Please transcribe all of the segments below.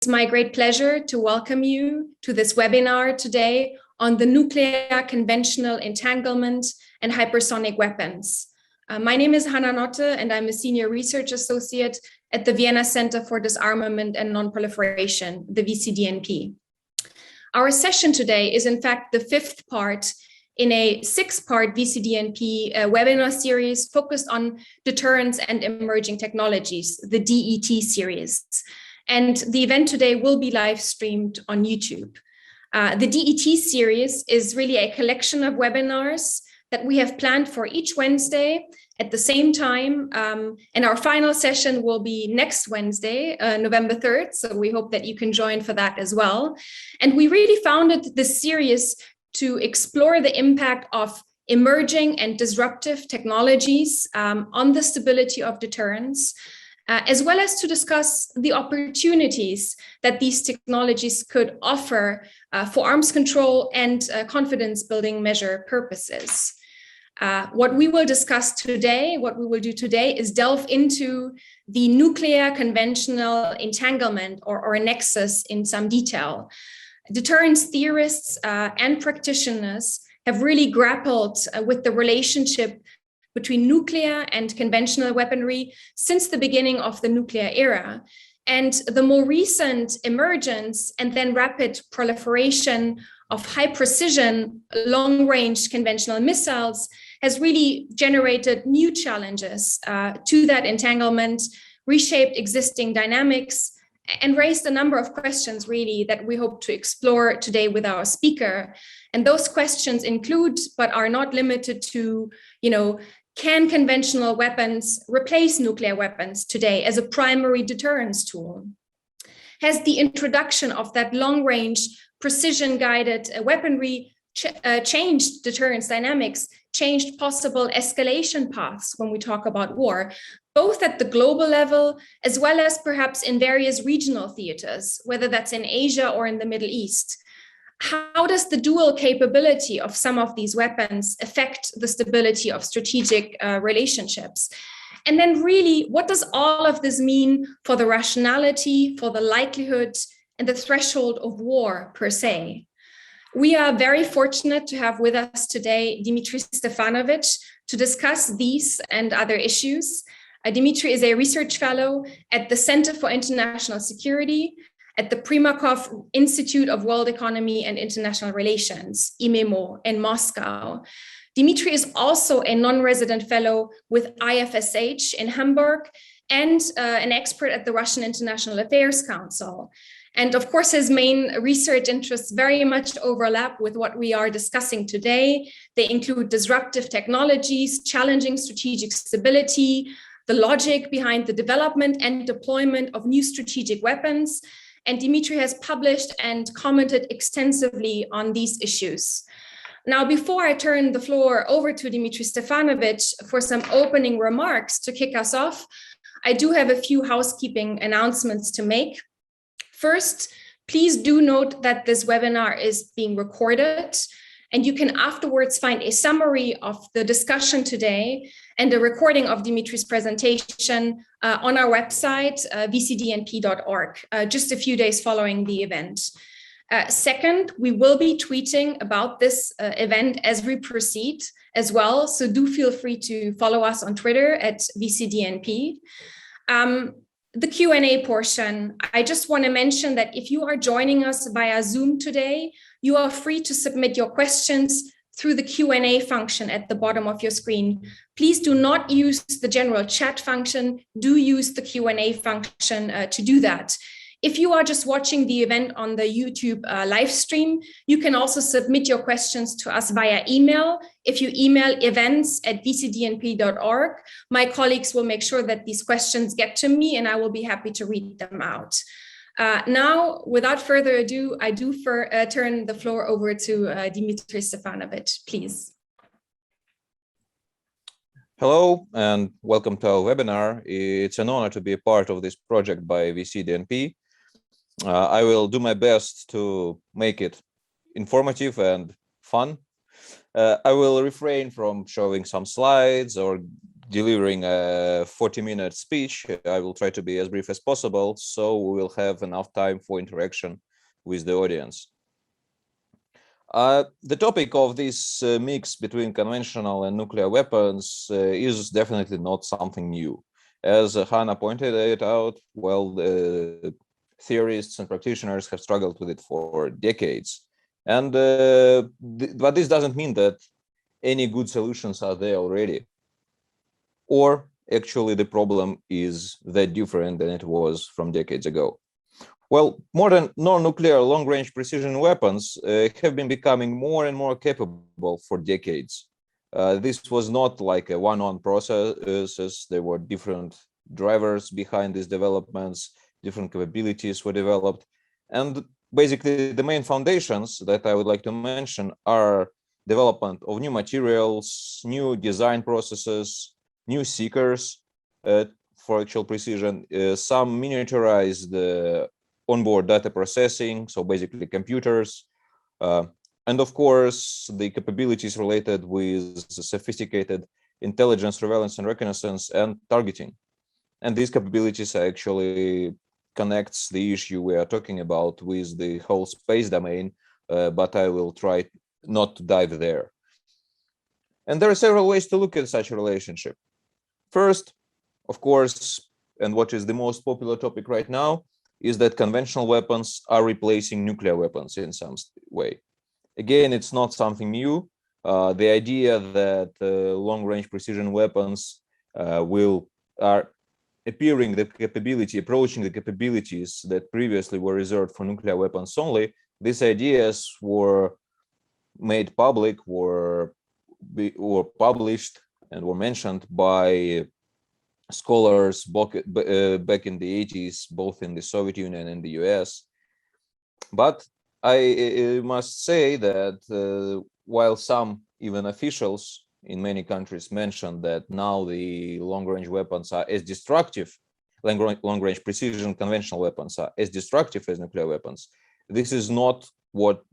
my great pleasure to welcome you to this webinar today on the nuclear conventional entanglement and hypersonic weapons. My name is Hanna Notte, and I'm a senior research associate at the Vienna Center for Disarmament and Non-Proliferation, the VCDNP. Our session today is in fact the fifth part in a six-part VCDNP webinar series focused on deterrence and emerging technologies, the DET series. And the event today will be live streamed on YouTube. The DET series is really a collection of webinars that we have planned for each Wednesday at the same time. And our final session will be next Wednesday, November 3rd. So we hope that you can join for that as well. And we really founded this series to explore the impact of emerging and disruptive technologies on the stability of deterrence, as well as to discuss the opportunities that these technologies could offer for arms control and confidence building measure purposes. What we will discuss today, what we will do today is delve into the nuclear conventional entanglement or a nexus in some detail. Deterrence theorists and practitioners have really grappled with the relationship between nuclear and conventional weaponry since the beginning of the nuclear era. And the more recent emergence and then rapid proliferation of high precision, long range conventional missiles has really generated new challenges to that entanglement, reshaped existing dynamics, and raised a number of questions really that we hope to explore today with our speaker. And those questions include, but are not limited to, can conventional weapons replace nuclear weapons today as a primary deterrence tool? Has the introduction of that long-range, precision-guided weaponry changed deterrence dynamics, changed possible escalation paths when we talk about war, both at the global level, as well as perhaps in various regional theaters, whether that's in Asia or in the Middle East? How does the dual capability of some of these weapons affect the stability of strategic relationships? And then really, what does all of this mean for the rationality, for the likelihood, and the threshold of war per se? We are very fortunate to have with us today Dmitry Stefanovich to discuss these and other issues. Dmitry is a research fellow at the Center for International Security at the Primakov Institute of World Economy and International Relations, IMEMO, in Moscow. Dmitry is also a non-resident fellow with IFSH in Hamburg and an expert at the Russian International Affairs Council. And of course, his main research interests very much overlap with what we are discussing today. They include disruptive technologies, challenging strategic stability, the logic behind the development and deployment of new strategic weapons. And Dmitry has published and commented extensively on these issues. Now, before I turn the floor over to Dmitry Stefanovich for some opening remarks to kick us off, I do have a few housekeeping announcements to make. First, please do note that this webinar is being recorded, and you can afterwards find a summary of the discussion today and a recording of Dmitry's presentation on our website, vcdnp.org, just a few days following the event. Second, we will be tweeting about this event as we proceed as well, so do feel free to follow us on Twitter at VCDNP. The Q&A portion, I just want to mention that if you are joining us via Zoom today, you are free to submit your questions through the Q&A function at the bottom of your screen. Please do not use the general chat function. Do use the Q&A function to do that. If you are just watching the event on the YouTube live stream, you can also submit your questions to us via email. If you email events@vcdnp.org, my colleagues will make sure that these questions get to me and I will be happy to read them out. Now, without further ado, I do turn the floor over to Dmitry Stefanovich, please. Hello and welcome to our webinar. It's an honor to be a part of this project by VCDNP. I will do my best to make it informative and fun. I will refrain from showing some slides or delivering a 40-minute speech. I will try to be as brief as possible, so we will have enough time for interaction with the audience. The topic of this mix between conventional and nuclear weapons is definitely not something new. As Hanna pointed it out, well, theorists and practitioners have struggled with it for decades. And but this doesn't mean that any good solutions are there already. Or actually the problem is that different than it was from decades ago. Well, modern non-nuclear long-range precision weapons have been becoming more and more capable for decades. This was not like a one-on process. There were different drivers behind these developments, different capabilities were developed. And basically the main foundations that I would like to mention are development of new materials, new design processes, new seekers for actual precision, some miniaturized onboard data processing, so basically computers, and of course the capabilities related with sophisticated intelligence, surveillance and reconnaissance and targeting. And these capabilities actually connects the issue we are talking about with the whole space domain, but I will try not to dive there. And there are several ways to look at such a relationship. First, of course, and what is the most popular topic right now, is that conventional weapons are replacing nuclear weapons in some way. Again, it's not something new. The idea that long-range precision weapons are approaching the capabilities that previously were reserved for nuclear weapons only, these ideas were made public, were published, and were mentioned by scholars back in the 80s, both in the Soviet Union and the US. But I must say that while some even officials in many countries mentioned that now the long-range weapons are as destructive, long-range precision conventional weapons are as destructive as nuclear weapons, this is not what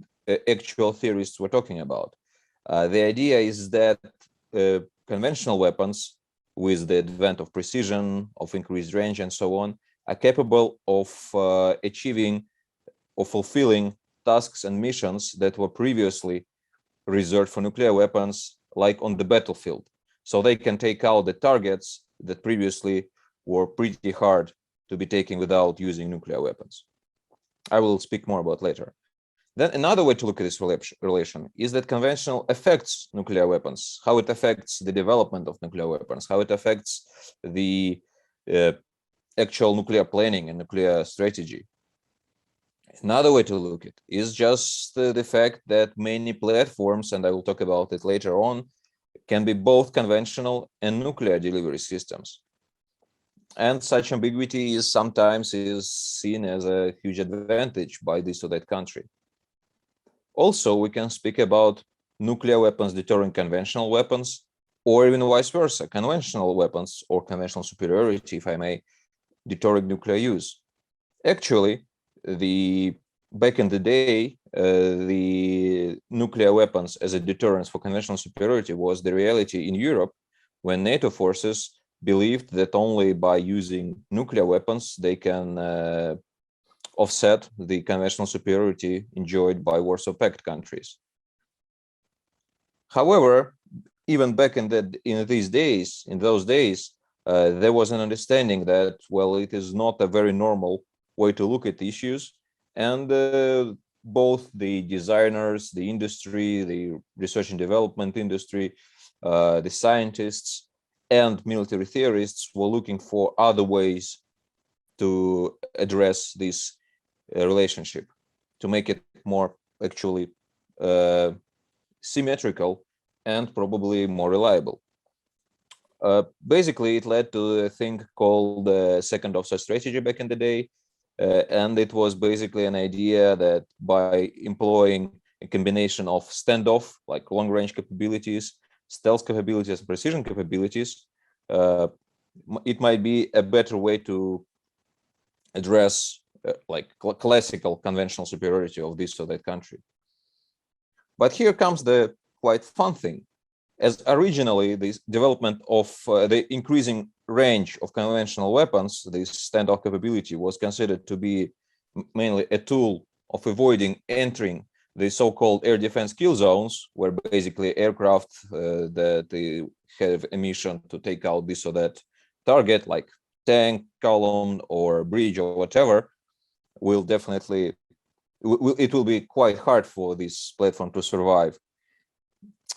actual theorists were talking about. The idea is that conventional weapons, with the advent of precision, of increased range, and so on, are capable of achieving or fulfilling tasks and missions that were previously reserved for nuclear weapons, like on the battlefield. So they can take out the targets that previously were pretty hard to be taken without using nuclear weapons. I will speak more about later. Then another way to look at this relation is that conventional affects nuclear weapons, how it affects the development of nuclear weapons, how it affects the actual nuclear planning and nuclear strategy. Another way to look at it is just the fact that many platforms, and I will talk about it later on, can be both conventional and nuclear delivery systems. And such ambiguity is sometimes seen as a huge advantage by this or that country. Also, we can speak about nuclear weapons deterring conventional weapons, or even vice versa, conventional weapons or conventional superiority, if I may, deterring nuclear use. Actually, back in the day, the nuclear weapons as a deterrence for conventional superiority was the reality in Europe, when NATO forces believed that only by using nuclear weapons they can offset the conventional superiority enjoyed by Warsaw Pact countries. However, even back in those days, there was an understanding that, well, it is not a very normal way to look at issues, and both the designers, the industry, the research and development industry, the scientists, and military theorists were looking for other ways to address this relationship, to make it more actually symmetrical and probably more reliable. Basically, it led to a thing called the second offset strategy back in the day, and it was basically an idea that by employing a combination of standoff, like long-range capabilities, stealth capabilities, and precision capabilities, it might be a better way to address like classical conventional superiority of this or that country. But here comes the quite fun thing. as originally this development of the increasing range of conventional weapons, this standoff capability was considered to be mainly a tool of avoiding entering the so-called air defense kill zones, where basically aircraft that they have a mission to take out this or that target, like tank, column, or bridge, or whatever, will definitely, it will be quite hard for this platform to survive.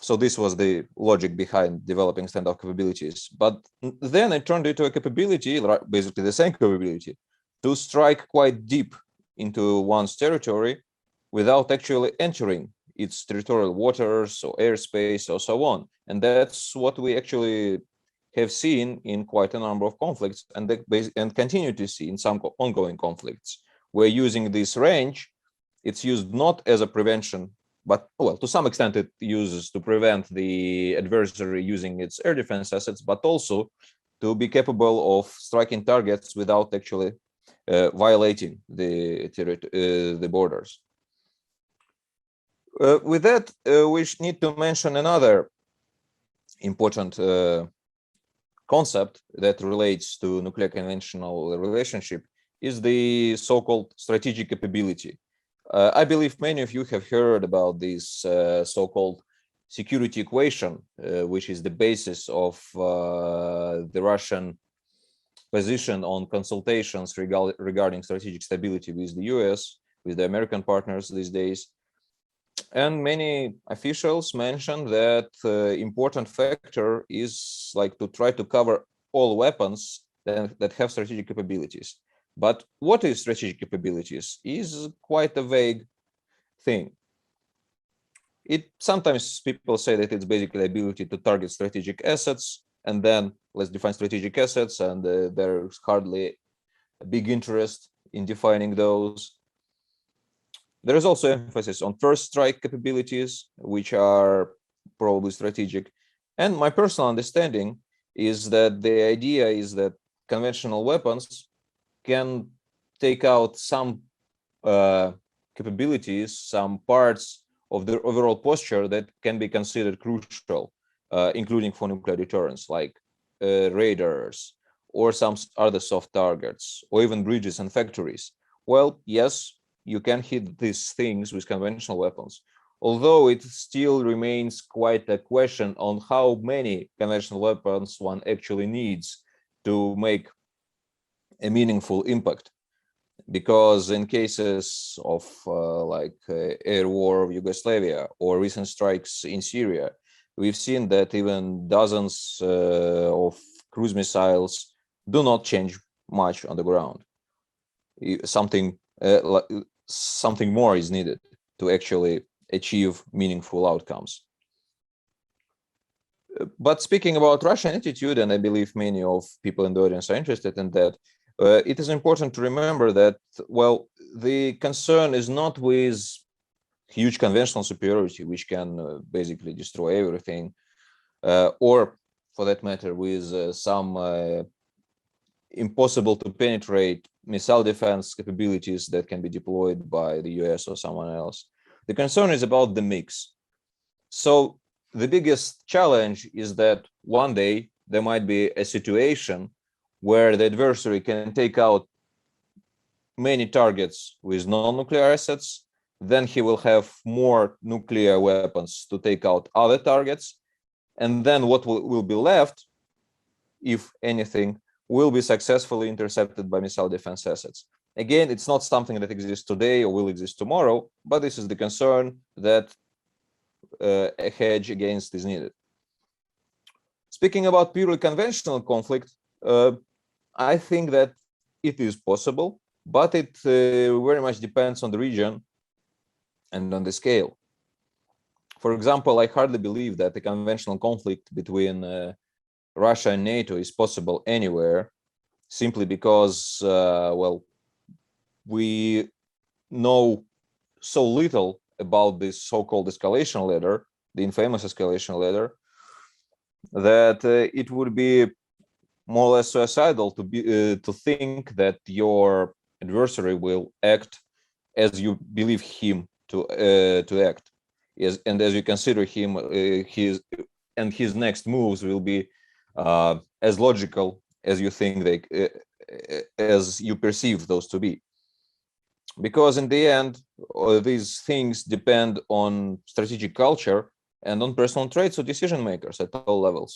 So this was the logic behind developing standoff capabilities. But then it turned into a capability, basically the same capability, to strike quite deep into one's territory without actually entering its territorial waters or airspace or so on. And that's what we actually have seen in quite a number of conflicts, and continue to see in some ongoing conflicts, where using this range, it's used not as a prevention, but well, to some extent it uses to prevent the adversary using its air defense assets, but also to be capable of striking targets without actually violating the borders. With that, we need to mention another important concept that relates to nuclear conventional relationship, is the so-called strategic capability. I believe many of you have heard about this so-called security equation, which is the basis of the Russian position on consultations regarding strategic stability with the US, with the American partners these days. And many officials mentioned that important factor is like to try to cover all weapons that have strategic capabilities. But what is strategic capabilities is quite a vague thing. Sometimes people say that it's basically the ability to target strategic assets, and then let's define strategic assets, and there's hardly a big interest in defining those. There is also emphasis on first strike capabilities, which are probably strategic. And my personal understanding is that the idea is that conventional weapons can take out some capabilities, some parts of the overall posture that can be considered crucial, including for nuclear deterrence, like radars or some other soft targets, or even bridges and factories. Well, yes, you can hit these things with conventional weapons, although it still remains quite a question on how many conventional weapons one actually needs to make a meaningful impact. Because in cases of air war of Yugoslavia or recent strikes in Syria, we've seen that even dozens of cruise missiles do not change much on the ground. Something more is needed to actually achieve meaningful outcomes. But speaking about Russian attitude, and I believe many of people in the audience are interested in that, it is important to remember that, well, the concern is not with huge conventional superiority, which can basically destroy everything, or for that matter, with some impossible to penetrate missile defense capabilities that can be deployed by the US or someone else. The concern is about the mix. So the biggest challenge is that one day there might be a situation where the adversary can take out many targets with non-nuclear assets, then he will have more nuclear weapons to take out other targets, and then what will be left, if anything, will be successfully intercepted by missile defense assets. Again, it's not something that exists today or will exist tomorrow, but this is the concern that a hedge against is needed. Speaking about purely conventional conflict, I think that it is possible, but it very much depends on the region and on the scale. For example, I hardly believe that a conventional conflict between Russia and NATO is possible anywhere, simply because, well, we know so little about this so-called escalation ladder, the infamous escalation ladder, that it would be more or less suicidal to think that your adversary will act as you believe him to act, and as you consider him and his next moves will be as logical as you think they, as you perceive those to be. Because in the end, these things depend on strategic culture and on personal traits of decision makers at all levels.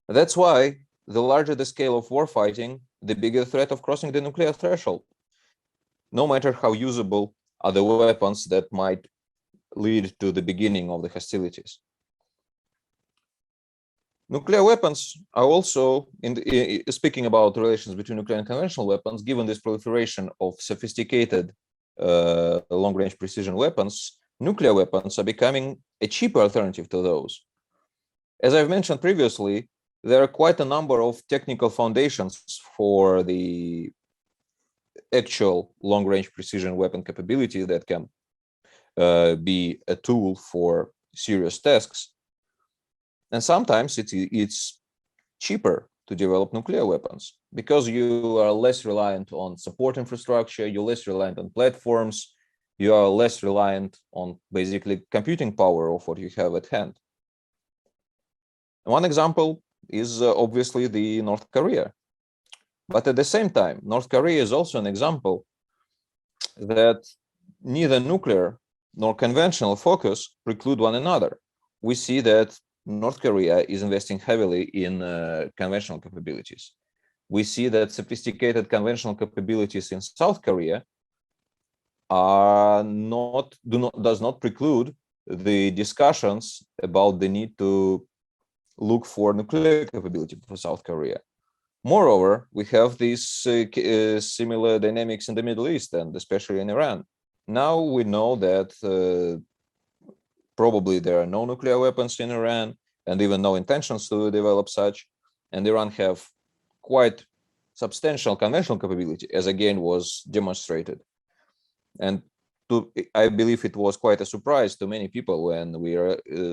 That's why the larger the scale of warfighting, the bigger the threat of crossing the nuclear threshold, no matter how usable are the weapons that might lead to the beginning of the hostilities. Nuclear weapons are also, speaking about relations between nuclear and conventional weapons, given this proliferation of sophisticated long-range precision weapons, nuclear weapons are becoming a cheaper alternative to those. As I've mentioned previously, there are quite a number of technical foundations for the actual long-range precision weapon capability that can be a tool for serious tasks. And sometimes it's cheaper to develop nuclear weapons because you are less reliant on support infrastructure, you're less reliant on platforms, you are less reliant on basically computing power of what you have at hand. One example is obviously the North Korea. But at the same time, North Korea is also an example that neither nuclear nor conventional focus preclude one another. We see that North Korea is investing heavily in conventional capabilities. We see that sophisticated conventional capabilities in South Korea does not preclude the discussions about the need to look for nuclear capability for South Korea. Moreover, we have these similar dynamics in the Middle East and especially in Iran. Now we know that probably there are no nuclear weapons in Iran and even no intentions to develop such. And Iran have quite substantial conventional capability, as again was demonstrated. And I believe it was quite a surprise to many people when we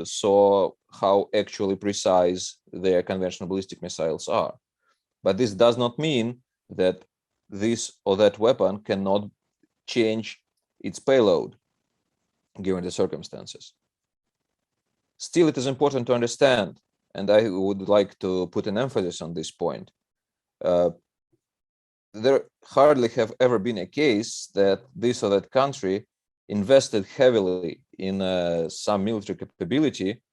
saw how actually precise their conventional ballistic missiles are. But this does not mean that this or that weapon cannot change its payload given the circumstances. Still, it is important to understand, and I would like to put an emphasis on this point. There hardly have ever been a case that this or that country invested heavily in some military capability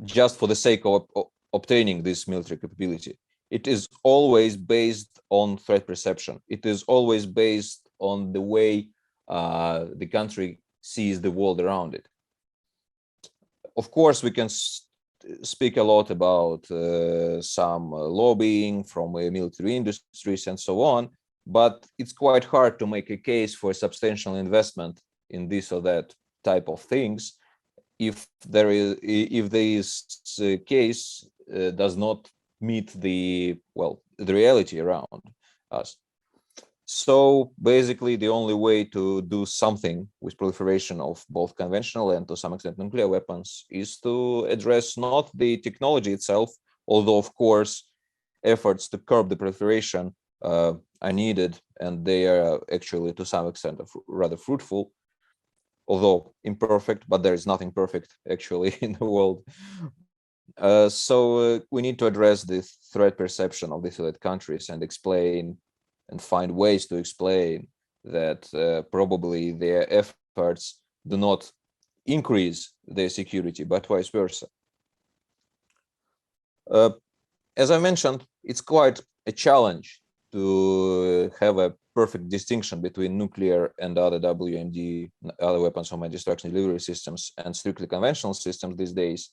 just for the sake of obtaining this military capability. It is always based on threat perception. It is always based on the way the country sees the world around it. Of course, we can speak a lot about some lobbying from military industries and so on, but it's quite hard to make a case for substantial investment in this or that type of things if this case does not meet the reality around us. So basically, the only way to do something with proliferation of both conventional and to some extent nuclear weapons is to address not the technology itself, although of course efforts to curb the proliferation are needed, and they are actually to some extent rather fruitful, although imperfect, but there is nothing perfect actually in the world. So we need to address the threat perception of these other countries and explain and find ways to explain that probably their efforts do not increase their security, but vice versa. As I mentioned, it's quite a challenge to have a perfect distinction between nuclear and other WMD, other weapons of mass destruction delivery systems, and strictly conventional systems these days.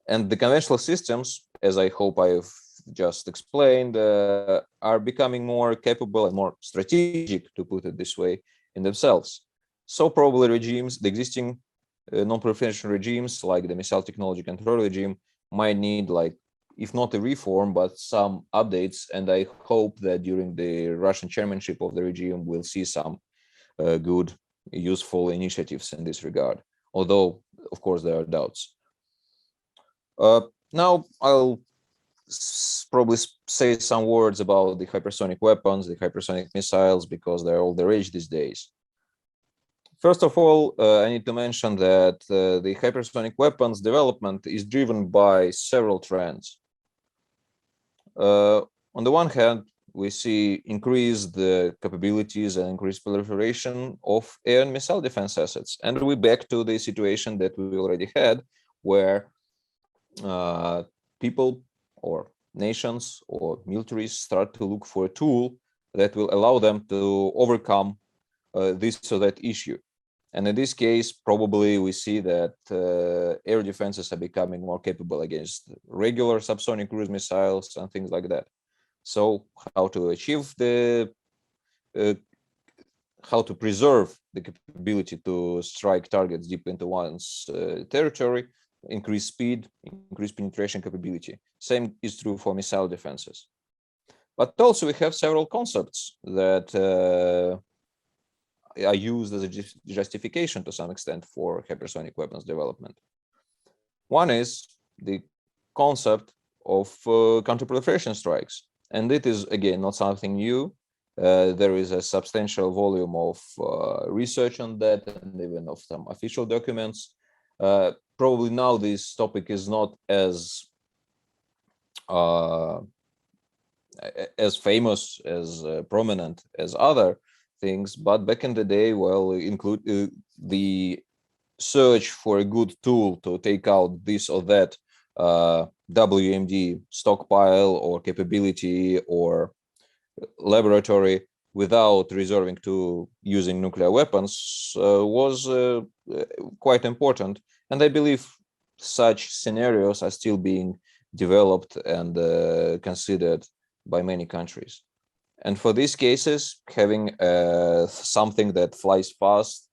And the conventional systems, as I hope I've just explained, are becoming more capable and more strategic, to put it this way, in themselves. So probably regimes, the existing non-proliferation regimes, like the missile technology control regime, might need, like, if not a reform, but some updates. And I hope that during the Russian chairmanship of the regime, we'll see some good, useful initiatives in this regard. Although, of course, there are doubts. Now I'll probably say some words about the hypersonic weapons, the hypersonic missiles, because they're all the rage these days. First of all, I need to mention that the hypersonic weapons development is driven by several trends. On the one hand, we see increased capabilities and increased proliferation of air and missile defense assets. And we back to the situation that we already had, where people or nations or militaries start to look for a tool that will allow them to overcome this or that issue. And in this case, probably we see that air defenses are becoming more capable against regular subsonic cruise missiles and things like that. So how to achieve how to preserve the capability to strike targets deep into one's territory, increase speed, increase penetration capability. Same is true for missile defenses. But also we have several concepts that are used as a justification to some extent for hypersonic weapons development. One is the concept of counterproliferation strikes. And it is, again, not something new. There is a substantial volume of research on that and even of some official documents. Probably now this topic is not as famous, as prominent as other things, but back in the day, well, include the search for a good tool to take out this or that WMD stockpile or capability or laboratory without resorting to using nuclear weapons was quite important. And I believe such scenarios are still being developed and considered by many countries. And for these cases, having something that flies fast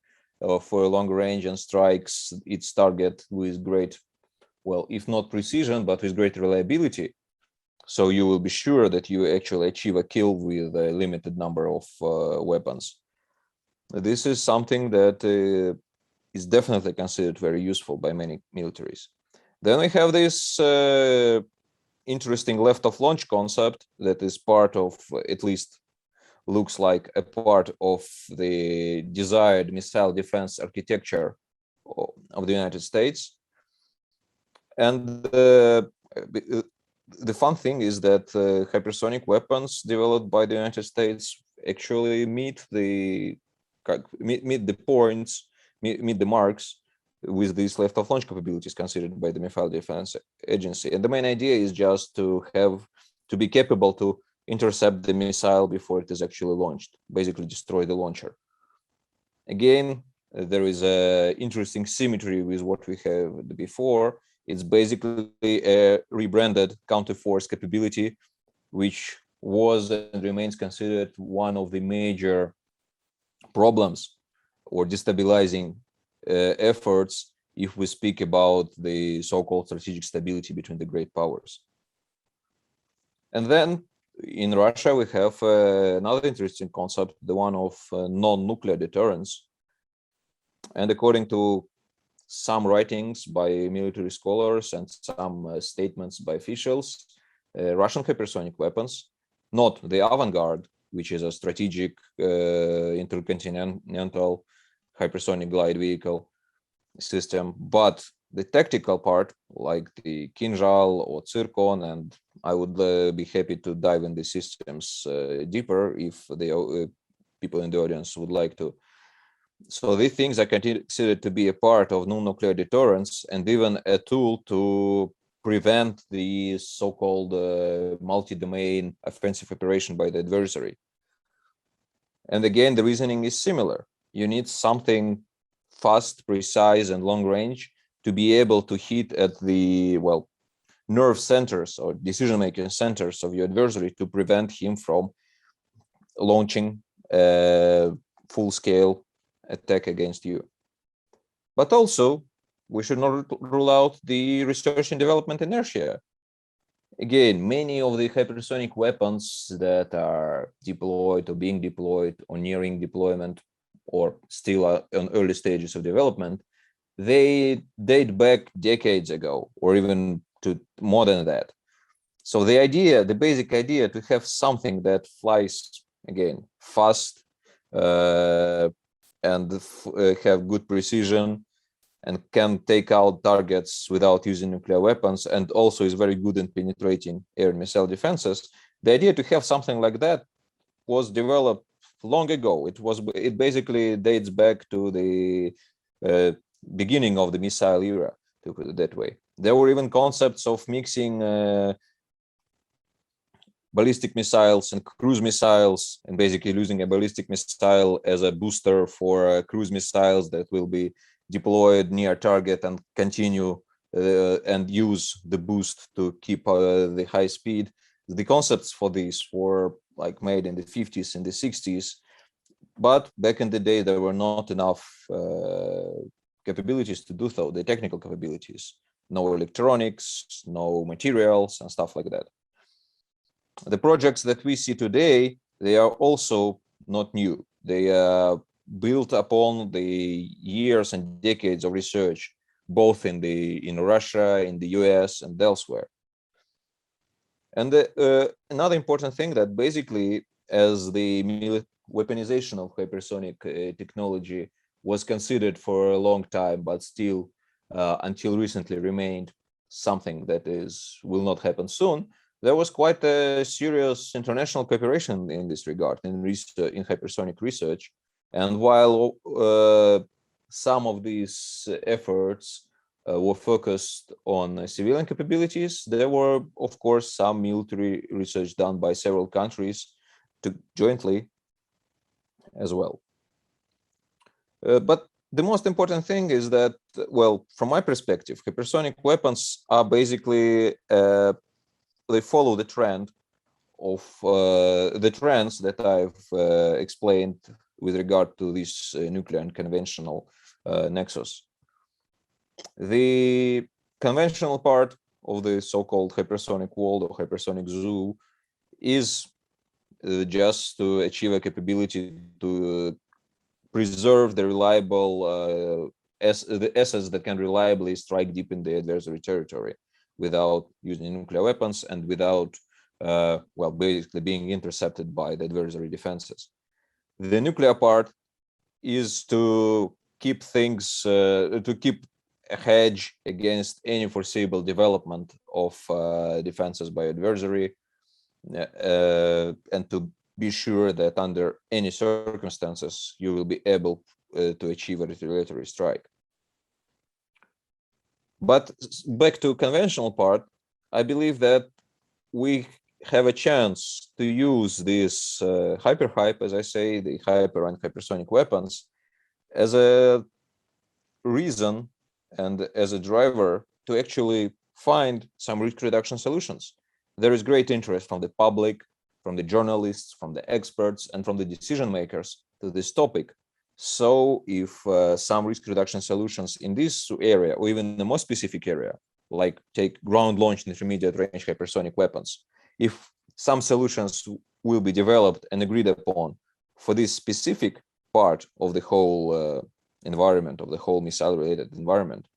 for a long range and strikes its target with great, well, if not precision, but with great reliability, so you will be sure that you actually achieve a kill with a limited number of weapons. This is something that is definitely considered very useful by many militaries. Then we have this interesting left of launch concept that is part of, at least looks like a part of the desired missile defense architecture of the United States. And the fun thing is that hypersonic weapons developed by the United States actually meet the marks with these left of launch capabilities considered by the Missile Defense Agency. And the main idea is just to be capable to intercept the missile before it is actually launched, basically destroy the launcher. Again, there is a interesting symmetry with what we had before. It's basically a rebranded counterforce capability, which was and remains considered one of the major problems or destabilizing efforts if we speak about the so-called strategic stability between the great powers. And then in Russia, we have another interesting concept, the one of non-nuclear deterrence. And according to some writings by military scholars and some statements by officials, Russian hypersonic weapons, not the avant-garde, which is a strategic intercontinental hypersonic glide vehicle system, but the tactical part, like the Kinzhal or Zircon, and I would be happy to dive in the systems deeper if the people in the audience would like to. So these things are considered to be a part of non-nuclear deterrence and even a tool to prevent the so-called multi-domain offensive operation by the adversary. And again, the reasoning is similar. You need something fast, precise, and long range to be able to hit at the, well, nerve centers or decision-making centers of your adversary to prevent him from launching a full-scale attack against you. But also, we should not rule out the research and development inertia. Again, many of the hypersonic weapons that are deployed or being deployed or nearing deployment or still on early stages of development, they date back decades ago or even to more than that. So the idea, the basic idea to have something that flies, again, fast and have good precision and can take out targets without using nuclear weapons, and also is very good in penetrating air and missile defenses. The idea to have something like that was developed long ago. It basically dates back to the beginning of the missile era, to put it that way. There were even concepts of mixing ballistic missiles and cruise missiles, and basically using a ballistic missile as a booster for cruise missiles that will be deployed near target and continue and use the boost to keep the high speed. The concepts for this were like made in the 50s and the 60s, but back in the day there were not enough capabilities to do so, the technical capabilities, no electronics, no materials and stuff like that. The projects that we see today, they are also not new. They are built upon the years and decades of research, both in Russia, in the US, and elsewhere. And another important thing that basically, as the weaponization of hypersonic technology was considered for a long time, but still until recently remained something that will not happen soon, there was quite a serious international cooperation in this regard in hypersonic research. And while some of these efforts were focused on civilian capabilities, there were, of course, some military research done by several countries jointly as well. But the most important thing is that, well, from my perspective, hypersonic weapons are basically they follow the trend of the trends that I've explained with regard to this nuclear and conventional nexus. The conventional part of the so-called hypersonic world or hypersonic zoo is just to achieve a capability to preserve the reliable the assets that can reliably strike deep in the adversary territory without using nuclear weapons and without, well, basically being intercepted by the adversary defenses. The nuclear part is to keep things, to keep a hedge against any foreseeable development of defenses by adversary, and to be sure that under any circumstances you will be able to achieve a retaliatory strike. But back to conventional part, I believe that we have a chance to use this hyper, as I say, the hyper and hypersonic weapons as a reason and as a driver to actually find some risk reduction solutions. There is great interest from the public, from the journalists, from the experts, and from the decision makers to this topic. So if some risk reduction solutions in this area, or even the more specific area, like take ground-launched intermediate range hypersonic weapons, if some solutions will be developed and agreed upon for this specific part of the whole environment, of the whole missile-related environment,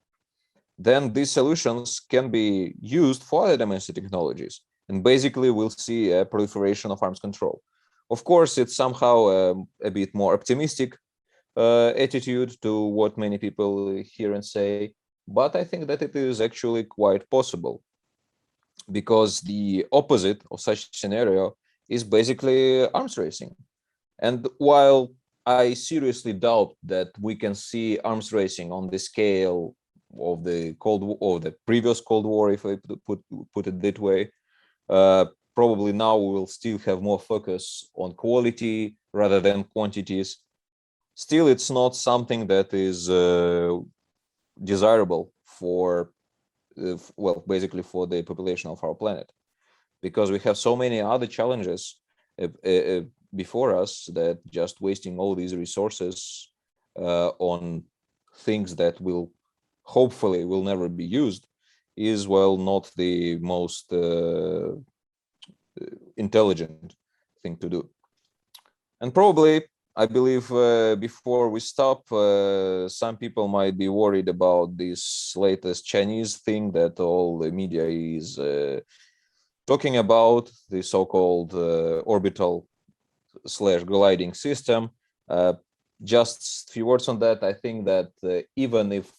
then these solutions can be used for other dimensity technologies. And basically, we'll see a proliferation of arms control. Of course, it's somehow a bit more optimistic attitude to what many people hear and say, but I think that it is actually quite possible, because the opposite of such scenario is basically arms racing. And while I seriously doubt that we can see arms racing on the scale of the Cold War, or the previous Cold War, if I put it that way, probably now we will still have more focus on quality rather than quantities. Still, it's not something that is desirable for, well, basically for the population of our planet, because we have so many other challenges before us that just wasting all these resources on things that will hopefully will never be used is, well, not the most intelligent thing to do. And probably, I believe, before we stop, some people might be worried about this latest Chinese thing that all the media is talking about, the so-called orbital/gliding system. Just a few words on that. I think that even if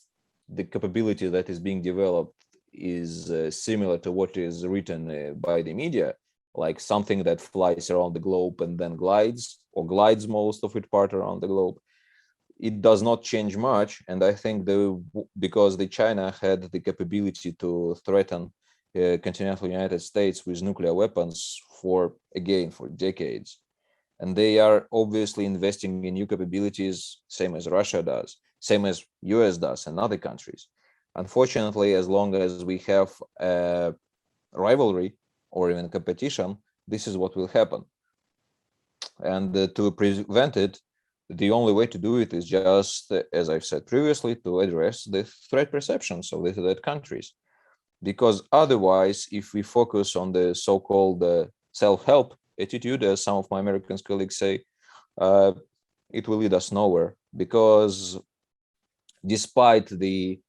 the capability that is being developed is similar to what is written by the media, like something that flies around the globe and then glides, or glides most of its part around the globe, it does not change much. And I think because China had the capability to threaten continental United States with nuclear weapons for decades. And they are obviously investing in new capabilities, same as Russia does, same as US does, and other countries. Unfortunately, as long as we have a rivalry or even competition, this is what will happen. And to prevent it, the only way to do it is just, as I've said previously, to address the threat perceptions of the countries. Because otherwise, if we focus on the so-called self-help attitude, as some of my American colleagues say, it will lead us nowhere. Because despite the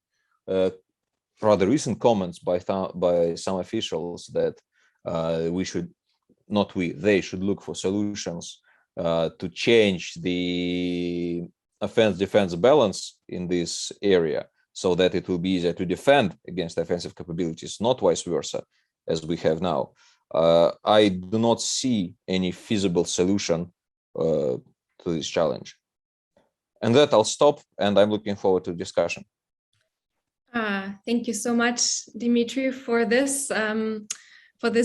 rather recent comments by some officials that they should look for solutions to change the offense-defense balance in this area, so that it will be easier to defend against offensive capabilities, not vice versa, as we have now. I do not see any feasible solution to this challenge. And that I'll stop, and I'm looking forward to discussion. Thank you so much, Dmitry, for this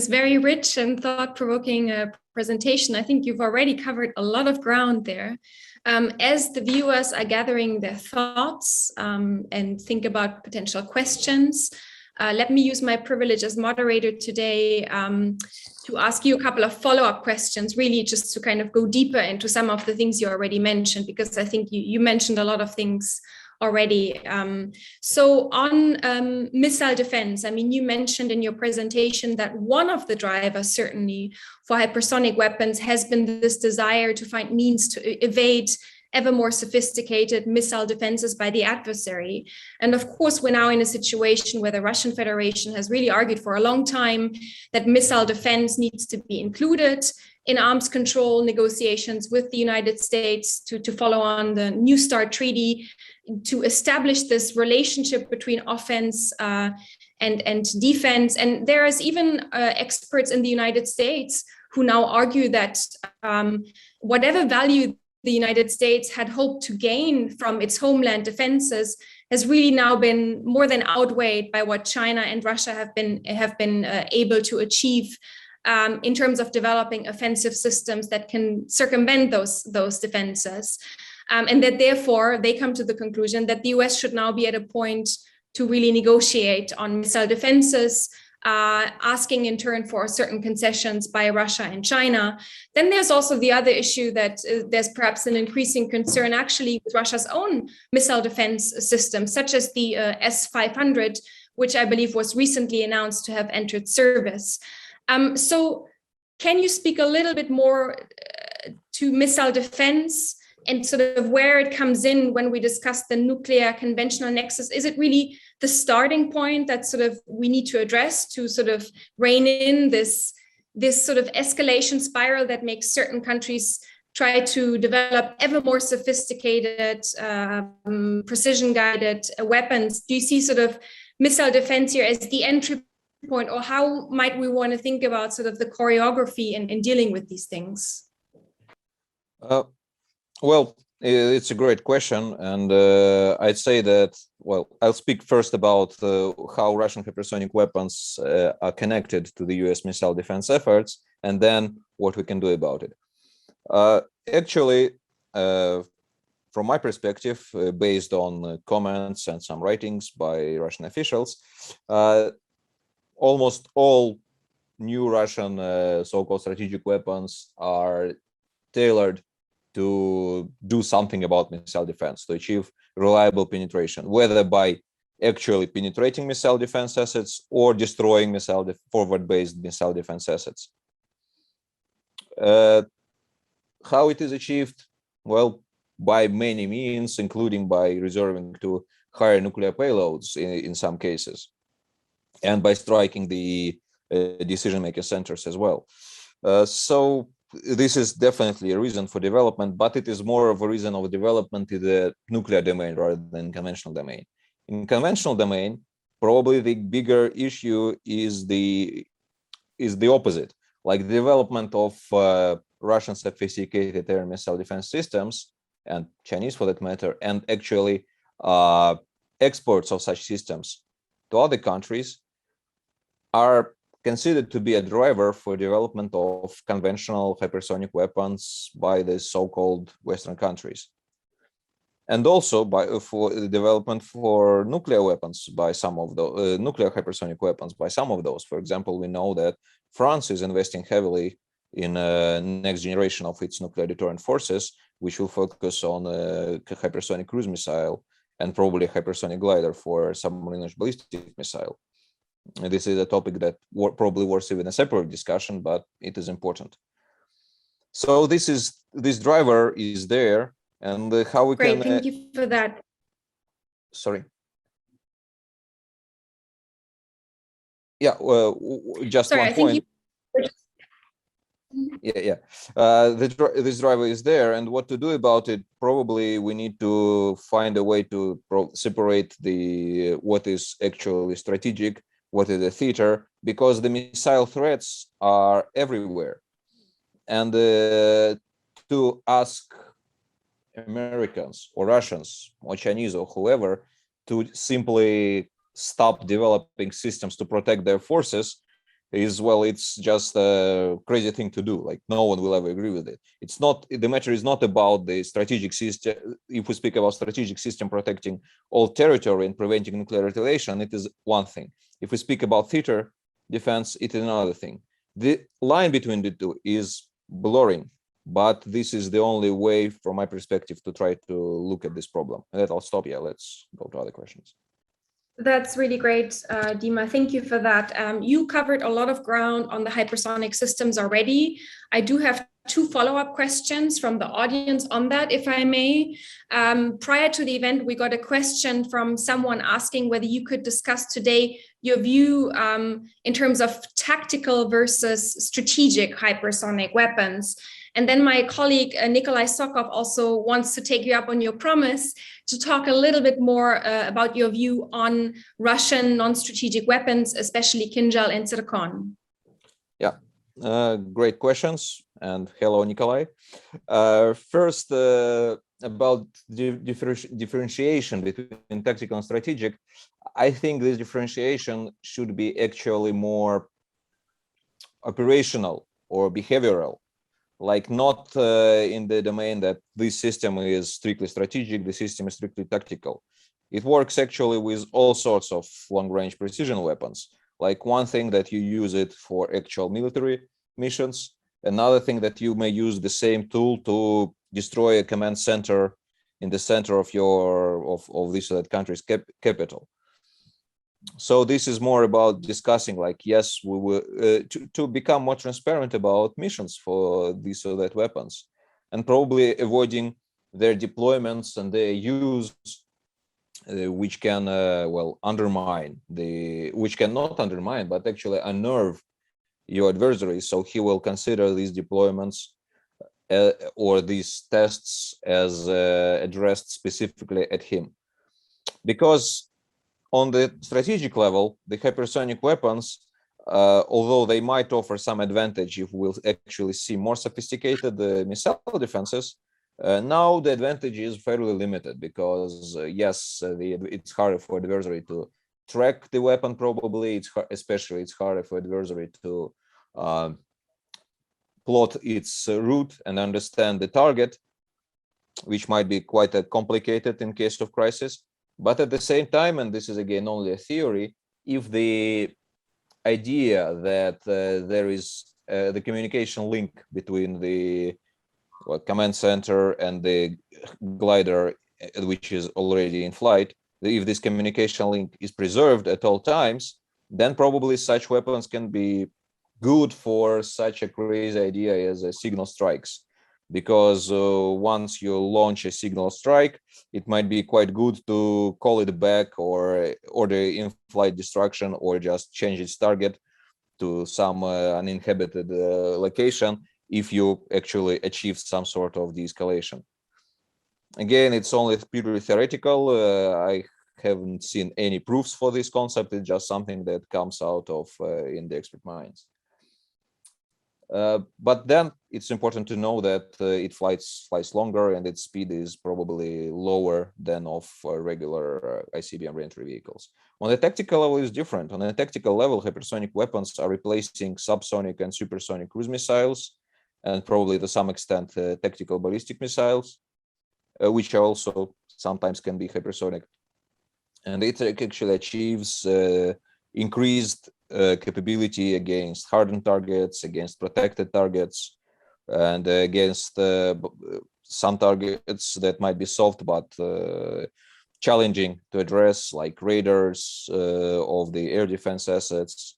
very rich and thought-provoking presentation. I think you've already covered a lot of ground there. As the viewers are gathering their thoughts and think about potential questions, let me use my privilege as moderator today to ask you a couple of follow-up questions, really just to kind of go deeper into some of the things you already mentioned, because I think you mentioned a lot of things already. So on missile defense, I mean, you mentioned in your presentation that one of the drivers certainly for hypersonic weapons has been this desire to find means to evade ever more sophisticated missile defenses by the adversary. And of course, we're now in a situation where the Russian Federation has really argued for a long time that missile defense needs to be included in arms control negotiations with the United States to follow on the New START treaty, to establish this relationship between offense and defense. And there is even experts in the United States who now argue that whatever value the United States had hoped to gain from its homeland defenses has really now been more than outweighed by what China and Russia have been able to achieve in terms of developing offensive systems that can circumvent those defenses. And that therefore they come to the conclusion that the US should now be at a point to really negotiate on missile defenses, asking in turn for certain concessions by Russia and China. Then there's also the other issue that there's perhaps an increasing concern actually with Russia's own missile defense systems, such as the S-500, which I believe was recently announced to have entered service. So can you speak a little bit more to missile defense and sort of where it comes in when we discuss the nuclear conventional nexus? Is it really the starting point that sort of we need to address to sort of rein in this sort of escalation spiral that makes certain countries try to develop ever more sophisticated, precision-guided weapons? Do you see sort of missile defense here as the entry point, or how might we want to think about sort of the choreography in dealing with these things? Well, it's a great question, and I'd say that, well, I'll speak first about how Russian hypersonic weapons are connected to the US missile defense efforts, and then what we can do about it. Actually, from my perspective, based on comments and some writings by Russian officials, almost all new Russian so-called strategic weapons are tailored to do something about missile defense, to achieve reliable penetration, whether by actually penetrating missile defense assets or destroying forward-based missile defense assets. How it is achieved? Well, by many means, including by resorting to higher nuclear payloads in some cases, and by striking the decision-making centers as well. So this is definitely a reason for development, but it is more of a reason of development in the nuclear domain rather than conventional domain. In conventional domain, probably the bigger issue is the opposite, like the development of Russian sophisticated air missile defense systems, and Chinese for that matter, and actually exports of such systems to other countries are considered to be a driver for development of conventional hypersonic weapons by the so-called Western countries. And also for the development for nuclear weapons by some of the nuclear hypersonic weapons by some of those. For example, we know that France is investing heavily in next generation of its nuclear deterrent forces, which will focus on hypersonic cruise missile and probably hypersonic glider for submarine ballistic missile. And this is a topic that probably worth even a separate discussion, but it is important. So this driver is there, and how we Great, can. thank you for that. Sorry. Yeah, well, just Sorry, one point. Yeah. This driver is there, and what to do about it? Probably we need to find a way to separate what is actually strategic, what is a theater, because the missile threats are everywhere, and to ask Americans or Russians or Chinese or whoever to simply stop developing systems to protect their forces is, well, it's just a crazy thing to do. Like, no one will ever agree with it. It's not, the matter is not about the strategic system. If we speak about strategic system protecting all territory and preventing nuclear retaliation, it is one thing. If we speak about theater defense, it is another thing. The line between the two is blurring, but this is the only way, from my perspective, to try to look at this problem. And that I'll stop here. Let's go to other questions. That's really great, Dima. Thank you for that. You covered a lot of ground on the hypersonic systems already. I do have two follow-up questions from the audience on that, if I may. Prior to the event, we got a question from someone asking whether you could discuss today your view in terms of tactical versus strategic hypersonic weapons. And then my colleague, Nikolai Sokov, also wants to take you up on your promise to talk a little bit more about your view on Russian non-strategic weapons, especially Kinjal and Zircon. Yeah, great questions. And hello, Nikolai. First, about the differentiation between tactical and strategic, I think this differentiation should be actually more operational or behavioral. Like, not in the domain that this system is strictly strategic, the system is strictly tactical. It works actually with all sorts of long-range precision weapons. Like, one thing that you use it for actual military missions, another thing that you may use the same tool to destroy a command center in the center of this or that country's capital. So this is more about discussing, like, yes, we will to become more transparent about missions for these or that weapons, and probably avoiding their deployments and their use, which can which cannot undermine, but actually unnerve your adversary. So he will consider these deployments or these tests as addressed specifically at him, because on the strategic level, the hypersonic weapons, although they might offer some advantage if we'll actually see more sophisticated missile defenses, now the advantage is fairly limited because, yes, it's harder for adversary to track the weapon, probably. It's harder for adversary to plot its route and understand the target, which might be quite complicated in case of crisis. But at the same time, and this is again only a theory, if the idea that there is the communication link between the command center and the glider, which is already in flight, if this communication link is preserved at all times, then probably such weapons can be good for such a crazy idea as signal strikes. Because once you launch a signal strike, it might be quite good to call it back or order in-flight destruction, or just change its target to some uninhabited location if you actually achieve some sort of de-escalation. Again, it's only purely theoretical. I haven't seen any proofs for this concept. It's just something that comes out of in the expert minds. But then it's important to know that it flies longer and its speed is probably lower than of regular ICBM reentry vehicles. On the tactical level, it's different. On a tactical level, hypersonic weapons are replacing subsonic and supersonic cruise missiles, and probably to some extent tactical ballistic missiles, which also sometimes can be hypersonic. And it actually achieves increased capability against hardened targets, against protected targets, and against some targets that might be soft but challenging to address, like radars of the air defense assets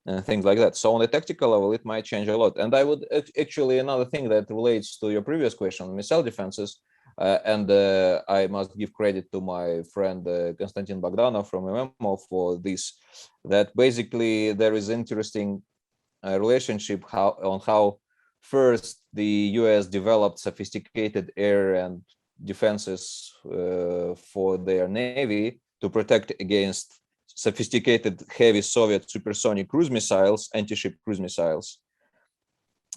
and things like that. So on the tactical level, it might change a lot. And I would actually, another thing that relates to your previous question, missile defenses, and I must give credit to my friend Konstantin Bogdanov from MMO for this, that basically there is interesting relationship on how first the US developed sophisticated air and defenses for their navy to protect against sophisticated heavy Soviet supersonic cruise missiles, anti-ship cruise missiles.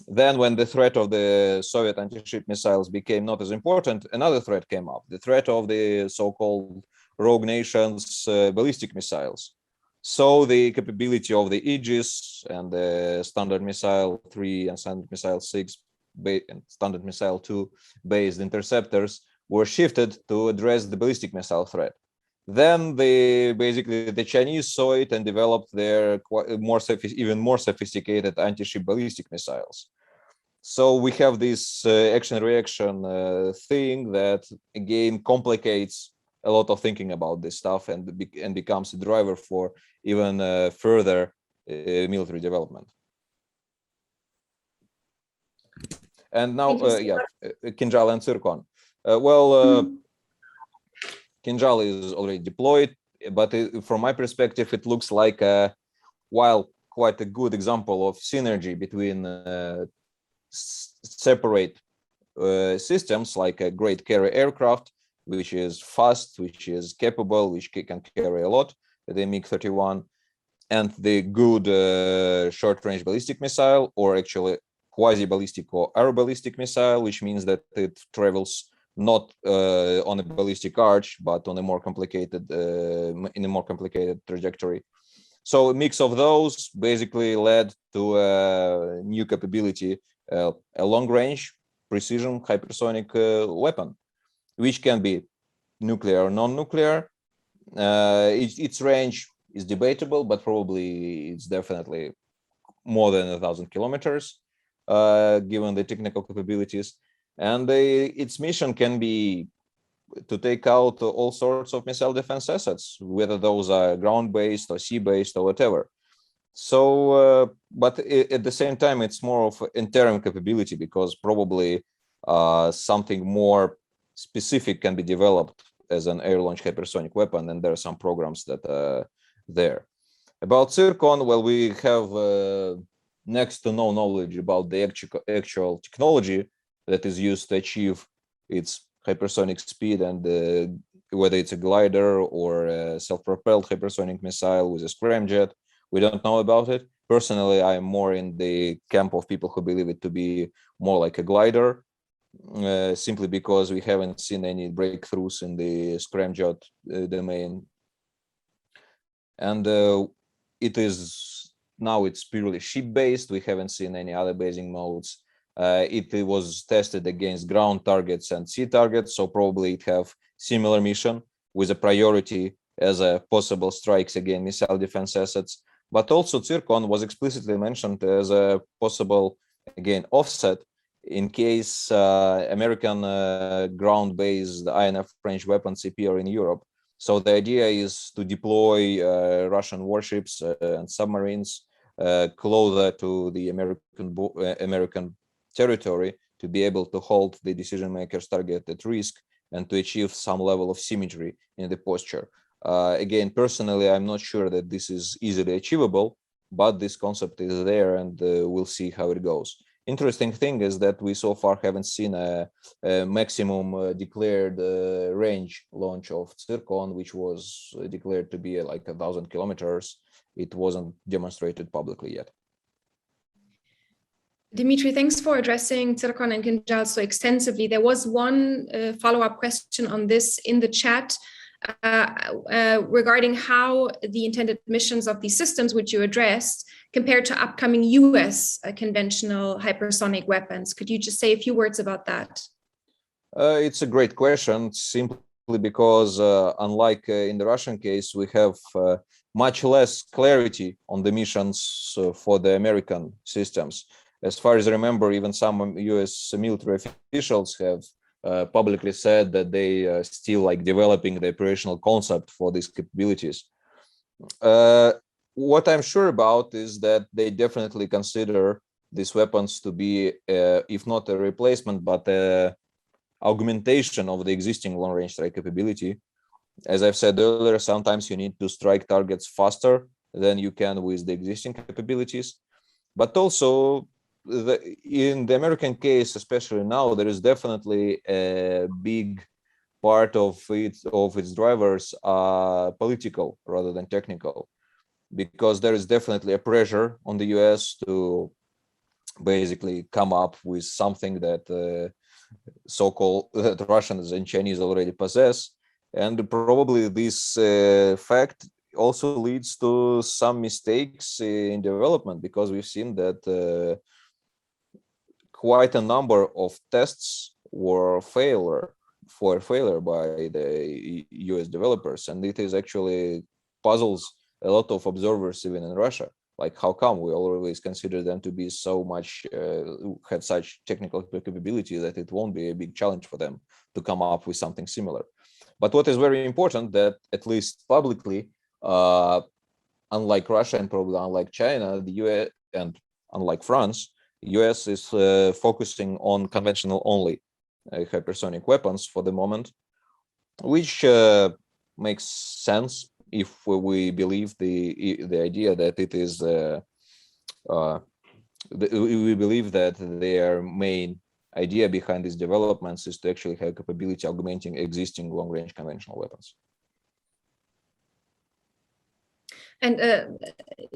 Then when the threat of the Soviet anti-ship missiles became not as important, another threat came up, the threat of the so-called rogue nations ballistic missiles. So the capability of the Aegis and the Standard Missile 3 and Standard Missile 6 and Standard Missile 2 based interceptors were shifted to address the ballistic missile threat. Then basically the Chinese saw it and developed their even more sophisticated anti-ship ballistic missiles. So we have this action-reaction thing that again complicates a lot of thinking about this stuff and becomes a driver for even further military development. And now, Kinjal and Zircon. Kinjal is already deployed, but from my perspective, it looks like quite a good example of synergy between separate systems, like a great carrier aircraft, which is fast, which is capable, which can carry a lot, the MiG-31, and the good short-range ballistic missile, or actually quasi-ballistic or aeroballistic missile, which means that it travels not on a ballistic arch, but on a more complicated, in a more complicated trajectory. So a mix of those basically led to a new capability, a long-range precision hypersonic weapon, which can be nuclear or non-nuclear. Its range is debatable, but probably it's definitely more than 1,000 kilometers, given the technical capabilities. And its mission can be to take out all sorts of missile defense assets, whether those are ground-based or sea-based or whatever. So, but at the same time, it's more of an interim capability, because probably something more specific can be developed as an air-launched hypersonic weapon, and there are some programs that are there. About Zircon, well, we have next to no knowledge about the actual technology that is used to achieve its hypersonic speed, and whether it's a glider or a self-propelled hypersonic missile with a scramjet. We don't know about it. Personally, I'm more in the camp of people who believe it to be more like a glider, simply because we haven't seen any breakthroughs in the scramjet domain. And it's purely ship-based. We haven't seen any other basing modes. It was tested against ground targets and sea targets, so probably it have similar mission with a priority as a possible strikes against missile defense assets. But also Zircon was explicitly mentioned as a possible, again, offset in case American ground-based INF range weapons appear in Europe. So the idea is to deploy Russian warships and submarines closer to the American territory to be able to hold the decision makers' target at risk and to achieve some level of symmetry in the posture. Again, personally, I'm not sure that this is easily achievable, but this concept is there, and we'll see how it goes. interesting thing is that we so far haven't seen a maximum declared range launch of Zircon, which was declared to be like 1,000 kilometers. It wasn't demonstrated publicly yet. Dmitry, thanks for addressing Zircon and Kinjal so extensively. There was one follow-up question on this in the chat regarding how the intended missions of these systems, which you addressed, compared to upcoming US conventional hypersonic weapons. Could you just say a few words about that? It's a great question, simply because unlike in the Russian case, we have much less clarity on the missions for the American systems. As far as I remember, even some US military officials have publicly said that they are still like developing the operational concept for these capabilities. What I'm sure about is that they definitely consider these weapons to be, if not a replacement, but a augmentation of the existing long-range strike capability. As I've said earlier, sometimes you need to strike targets faster than you can with the existing capabilities. But also, in the American case, especially now, there is definitely a big part of its drivers are political rather than technical, because there is definitely a pressure on the US to basically come up with something that so-called that Russians and Chinese already possess. And probably this fact also leads to some mistakes in development, because we've seen that quite a number of tests were failure by the US developers, and it is actually puzzles a lot of observers even in Russia. Like, how come we always consider them to be so much have such technical capability that it won't be a big challenge for them to come up with something similar? But what is very important, that at least publicly, unlike Russia and probably unlike China, the US and unlike France, US is focusing on conventional only hypersonic weapons for the moment, which makes sense if we believe the idea that it is we believe that their main idea behind these developments is to actually have capability augmenting existing long-range conventional weapons. And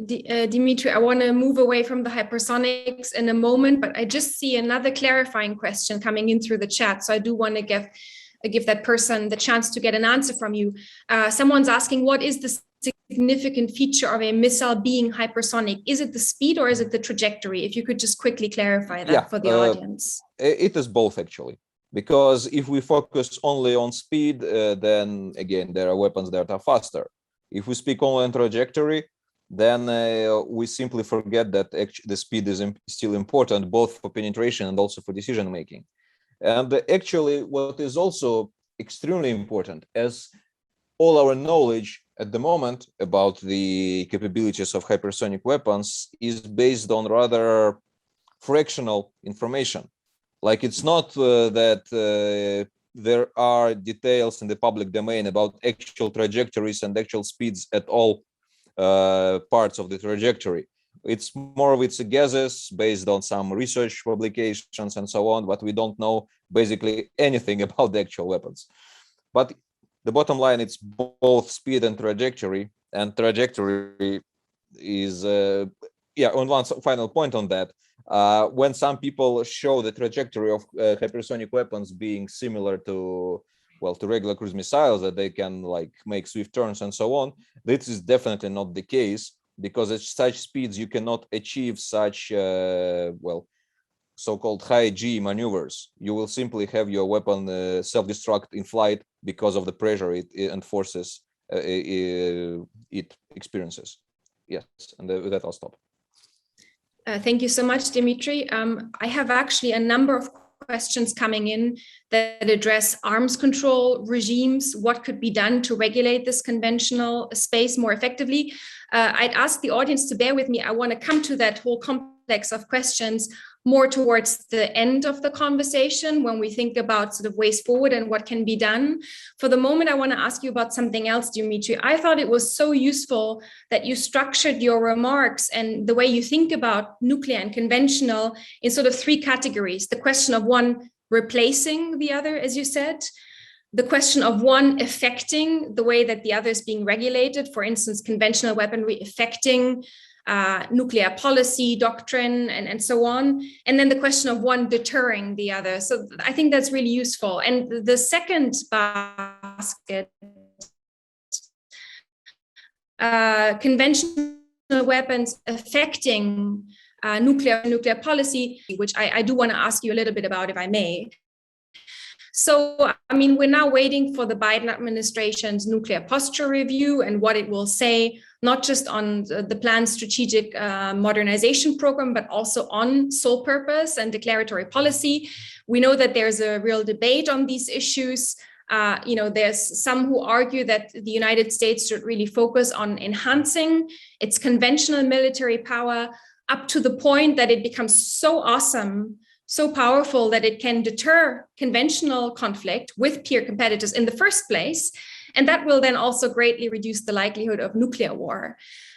Dmitry, I want to move away from the hypersonics in a moment, but I just see another clarifying question coming in through the chat. So I do want to give that person the chance to get an answer from you. Someone's asking, what is the significant feature of a missile being hypersonic? Is it the speed or is it the trajectory? If you could just quickly clarify that for the audience. It is both, actually. Because if we focus only on speed, then again, there are weapons that are faster. If we speak only on trajectory, then we simply forget that the speed is still important, both for penetration and also for decision making. And actually, what is also extremely important, as all our knowledge at the moment about the capabilities of hypersonic weapons is based on rather fractional information. Like, it's not that there are details in the public domain about actual trajectories and actual speeds at all parts of the trajectory. It's more of its guesses based on some research publications and so on, but we don't know basically anything about the actual weapons. But the bottom line, it's both speed and trajectory is, on one final point on that, when some people show the trajectory of hypersonic weapons being similar to regular cruise missiles, that they can like make swift turns and so on, this is definitely not the case, because at such speeds you cannot achieve such so-called high G maneuvers. You will simply have your weapon self-destruct in flight because of the pressure and forces it experiences. Yes, and with that I'll stop. Thank you so much, Dmitry. I have actually a number of questions coming in that address arms control regimes, what could be done to regulate this conventional space more effectively. I'd ask the audience to bear with me. I want to come to that whole complex complex of questions more towards the end of the conversation when we think about sort of ways forward and what can be done. For the moment, I want to ask you about something else, Dmitry. I thought it was so useful that you structured your remarks and the way you think about nuclear and conventional in sort of three categories. The question of one replacing the other, as you said, the question of one affecting the way that the other is being regulated, for instance, conventional weaponry affecting nuclear policy, doctrine, and so on. And then the question of one deterring the other. So I think that's really useful. And the second basket, conventional weapons affecting nuclear policy, which I do want to ask you a little bit about, if I may. So, I mean, we're now waiting for the Biden administration's nuclear posture review and what it will say, not just on the planned strategic modernization program, but also on sole purpose and declaratory policy. We know that there's a real debate on these issues. There's some who argue that the United States should really focus on enhancing its conventional military power up to the point that it becomes so awesome, so powerful that it can deter conventional conflict with peer competitors in the first place. And that will then also greatly reduce the likelihood of nuclear war.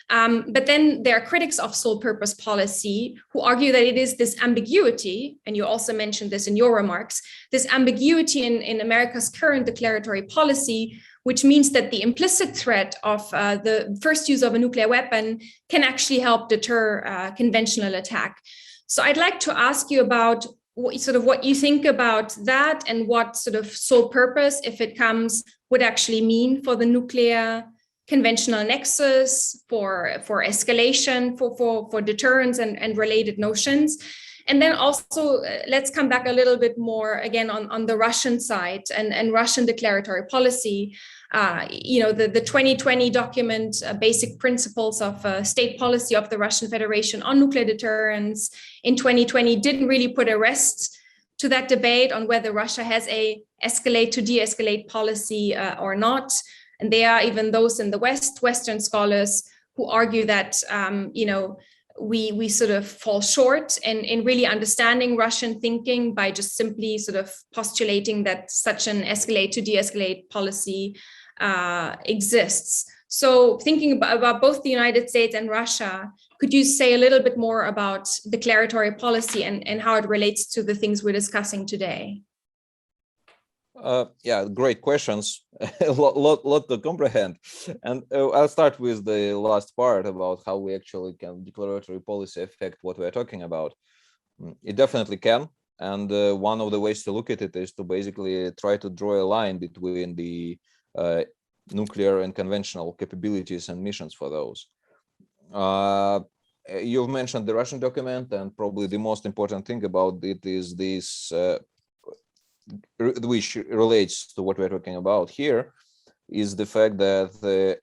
But then there are critics of sole purpose policy who argue that it is this ambiguity, and you also mentioned this in your remarks, this ambiguity in America's current declaratory policy, which means that the implicit threat of the first use of a nuclear weapon can actually help deter conventional attack. So I'd like to ask you about what you think about that and what sort of sole purpose, if it comes, would actually mean for the nuclear conventional nexus, for escalation, for deterrence and related notions. And then also, let's come back a little bit more again on the Russian side and Russian declaratory policy. The 2020 document, Basic Principles of State Policy of the Russian Federation on Nuclear Deterrence in 2020 didn't really put a rest to that debate on whether Russia has a escalate to de-escalate policy or not. And there are even those in the Western scholars who argue that, we sort of fall short in really understanding Russian thinking by just simply sort of postulating that such an escalate to de-escalate policy exists. So thinking about both the United States and Russia, could you say a little bit more about declaratory policy and how it relates to the things we're discussing today? Yeah, great questions. a lot to comprehend. And I'll start with the last part about how we actually can declaratory policy affect what we're talking about. It definitely can. And one of the ways to look at it is to basically try to draw a line between the nuclear and conventional capabilities and missions for those. You've mentioned the Russian document, and probably the most important thing about it is this, which relates to what we're talking about here, is the fact that the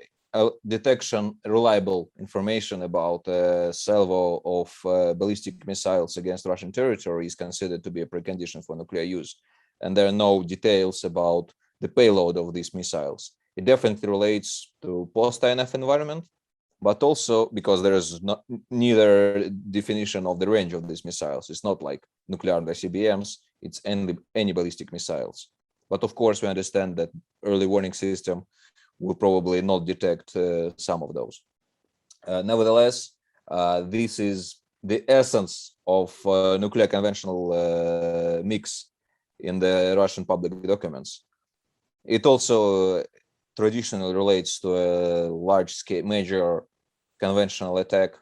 detection reliable information about a salvo of ballistic missiles against Russian territory is considered to be a precondition for nuclear use. And there are no details about the payload of these missiles. It definitely relates to post-INF environment, but also because there is neither definition of the range of these missiles. It's not like nuclear ICBMs, it's any ballistic missiles. But of course, we understand that early warning system will probably not detect some of those. Nevertheless, this is the essence of nuclear conventional mix in the Russian public documents. It also traditionally relates to a large-scale major conventional attack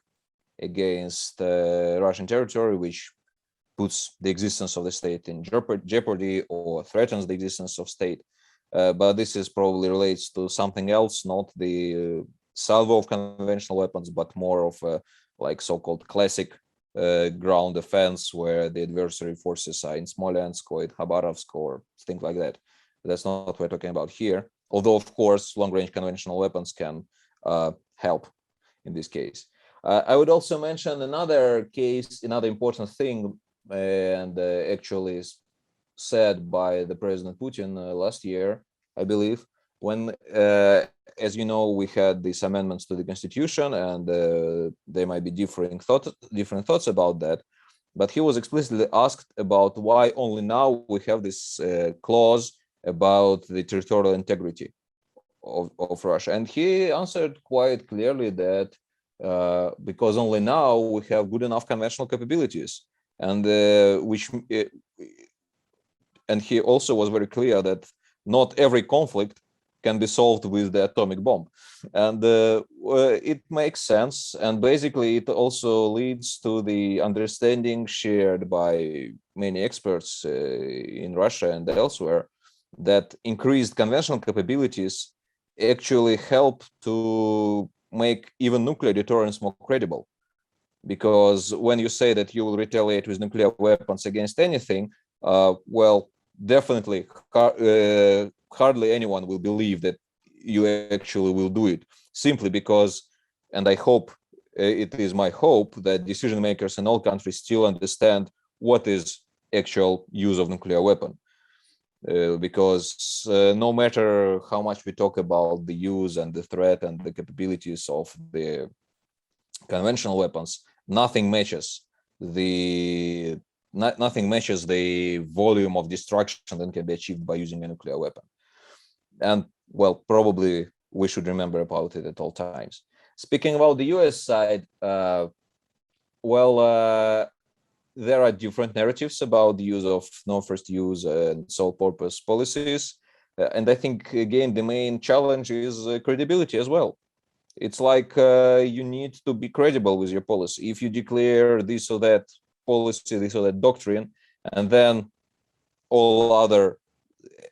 against Russian territory, which puts the existence of the state in jeopardy or threatens the existence of state. But this is probably relates to something else, not the salvo of conventional weapons, but more of a like so-called classic ground defense, where the adversary forces are in Smolensk or in Khabarovsk or things like that. That's not what we're talking about here. Although, of course, long-range conventional weapons can help in this case. I would also mention another case, another important thing, and actually said by the President Putin last year, I believe, when, as you know, we had these amendments to the Constitution, and there might be different thoughts about that. But he was explicitly asked about why only now we have this clause about the territorial integrity of Russia. And he answered quite clearly that because only now we have good enough conventional capabilities, and and he also was very clear that not every conflict can be solved with the atomic bomb. And it makes sense. And basically, it also leads to the understanding shared by many experts in Russia and elsewhere that increased conventional capabilities actually help to make even nuclear deterrence more credible. Because when you say that you will retaliate with nuclear weapons against anything, well, definitely hardly anyone will believe that you actually will do it, simply because, and I hope, it is my hope that decision makers in all countries still understand what is actual use of nuclear weapon. Because no matter how much we talk about the use and the threat and the capabilities of the conventional weapons, nothing matches the volume of destruction that can be achieved by using a nuclear weapon. And well, probably we should remember about it at all times. Speaking about the US side, there are different narratives about the use of no first use and sole purpose policies. And I think, again, the main challenge is credibility as well. It's like you need to be credible with your policy. If you declare this or that policy, this or that doctrine, and then all other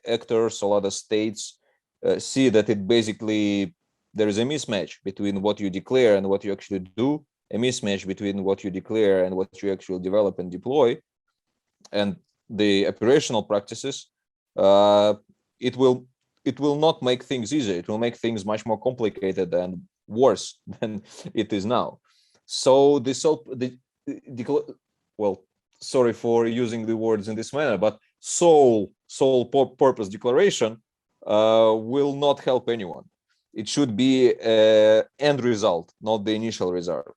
actors, all other states see that it basically, there is a mismatch between what you declare and what you actually do, a mismatch between what you declare and what you actually develop and deploy, and the operational practices, it will not make things easier. It will make things much more complicated and worse than it is now. So well, sorry for using the words in this manner, but sole purpose declaration will not help anyone. It should be an end result, not the initial result.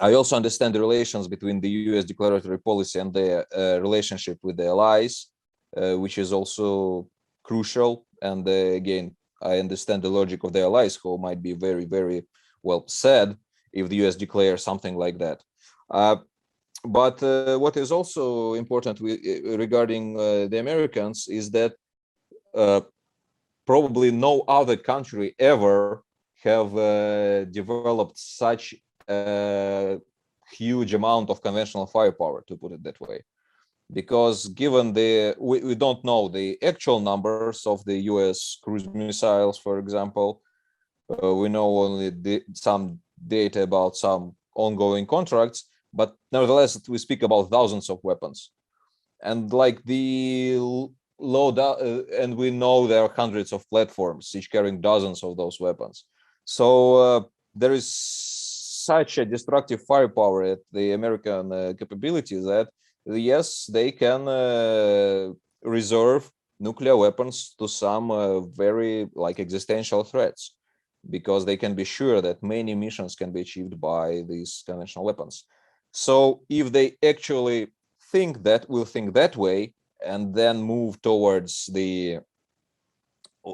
I also understand the relations between the US declaratory policy and the relationship with the allies, which is also crucial. And again, I understand the logic of the allies, who might be very, very well sad if the US declares something like that. But what is also important regarding the Americans is that probably no other country ever have developed such a huge amount of conventional firepower, to put it that way. Because given we don't know the actual numbers of the US cruise missiles, for example. We know only some data about some ongoing contracts, but nevertheless, we speak about thousands of weapons. And like the and we know there are hundreds of platforms, each carrying dozens of those weapons. So there is such a destructive firepower at the American capability that yes, they can reserve nuclear weapons to some very existential threats, because they can be sure that many missions can be achieved by these conventional weapons. So if they actually will think that way, and then move towards the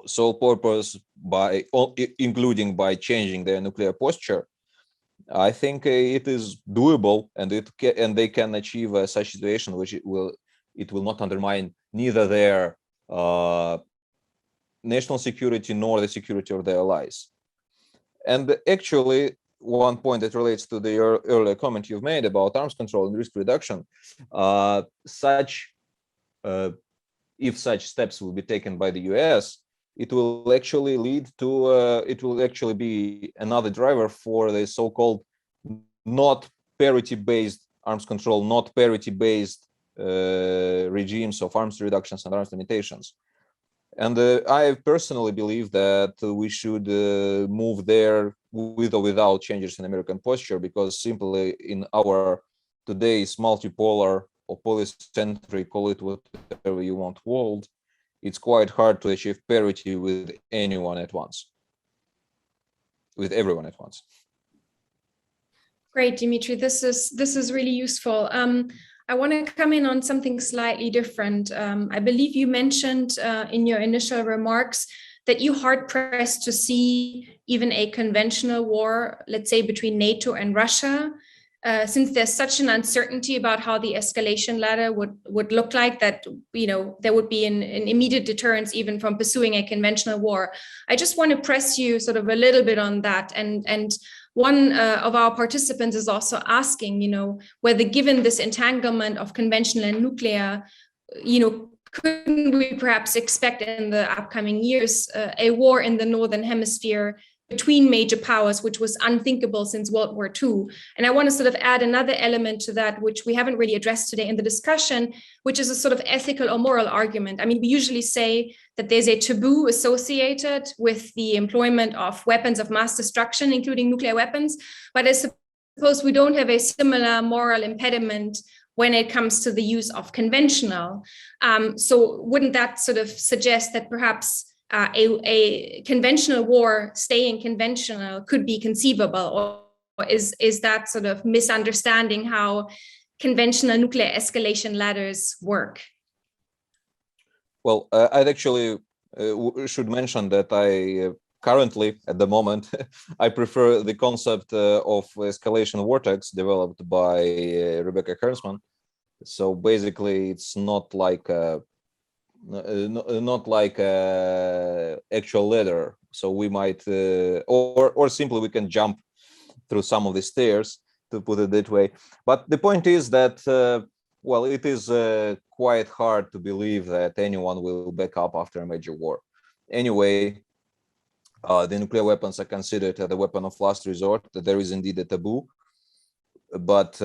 sole purpose including by changing their nuclear posture, I think it is doable, and they can achieve such situation which it will not undermine neither their national security nor the security of their allies. And actually, one point that relates to the earlier comment you've made about arms control and risk reduction, if such steps will be taken by the US, it will actually lead to it will actually be another driver for the so-called not parity-based arms control, not parity-based regimes of arms reductions and arms limitations. And I personally believe that we should move there with or without changes in American posture, because simply in our today's multipolar or polycentric, call it whatever you want, world, it's quite hard to achieve parity with anyone at once, with everyone at once. Great, Dmitry. This is really useful. I want to come in on something slightly different. I believe you mentioned in your initial remarks that you hard pressed to see even a conventional war, let's say between NATO and Russia, since there's such an uncertainty about how the escalation ladder would look like, that there would be an immediate deterrence even from pursuing a conventional war. I just want to press you sort of a little bit on that, and one of our participants is also asking, whether given this entanglement of conventional and nuclear, couldn't we perhaps expect in the upcoming years a war in the Northern Hemisphere between major powers, which was unthinkable since World War II? And I want to sort of add another element to that, which we haven't really addressed today in the discussion, which is a sort of ethical or moral argument. I mean, we usually say that there's a taboo associated with the employment of weapons of mass destruction, including nuclear weapons, but I suppose we don't have a similar moral impediment when it comes to the use of conventional. So wouldn't that sort of suggest that perhaps a conventional war staying conventional could be conceivable, or is that sort of misunderstanding how conventional nuclear escalation ladders work? Well, I'd actually should mention that I currently, at the moment, I prefer the concept of escalation vortex developed by Rebecca Hersman. So basically, it's not like a actual ladder. So we might, or simply we can jump through some of the stairs, to put it that way. But the point is that, well, it is quite hard to believe that anyone will back up after a major war. Anyway, the nuclear weapons are considered the weapon of last resort. There is indeed a taboo, but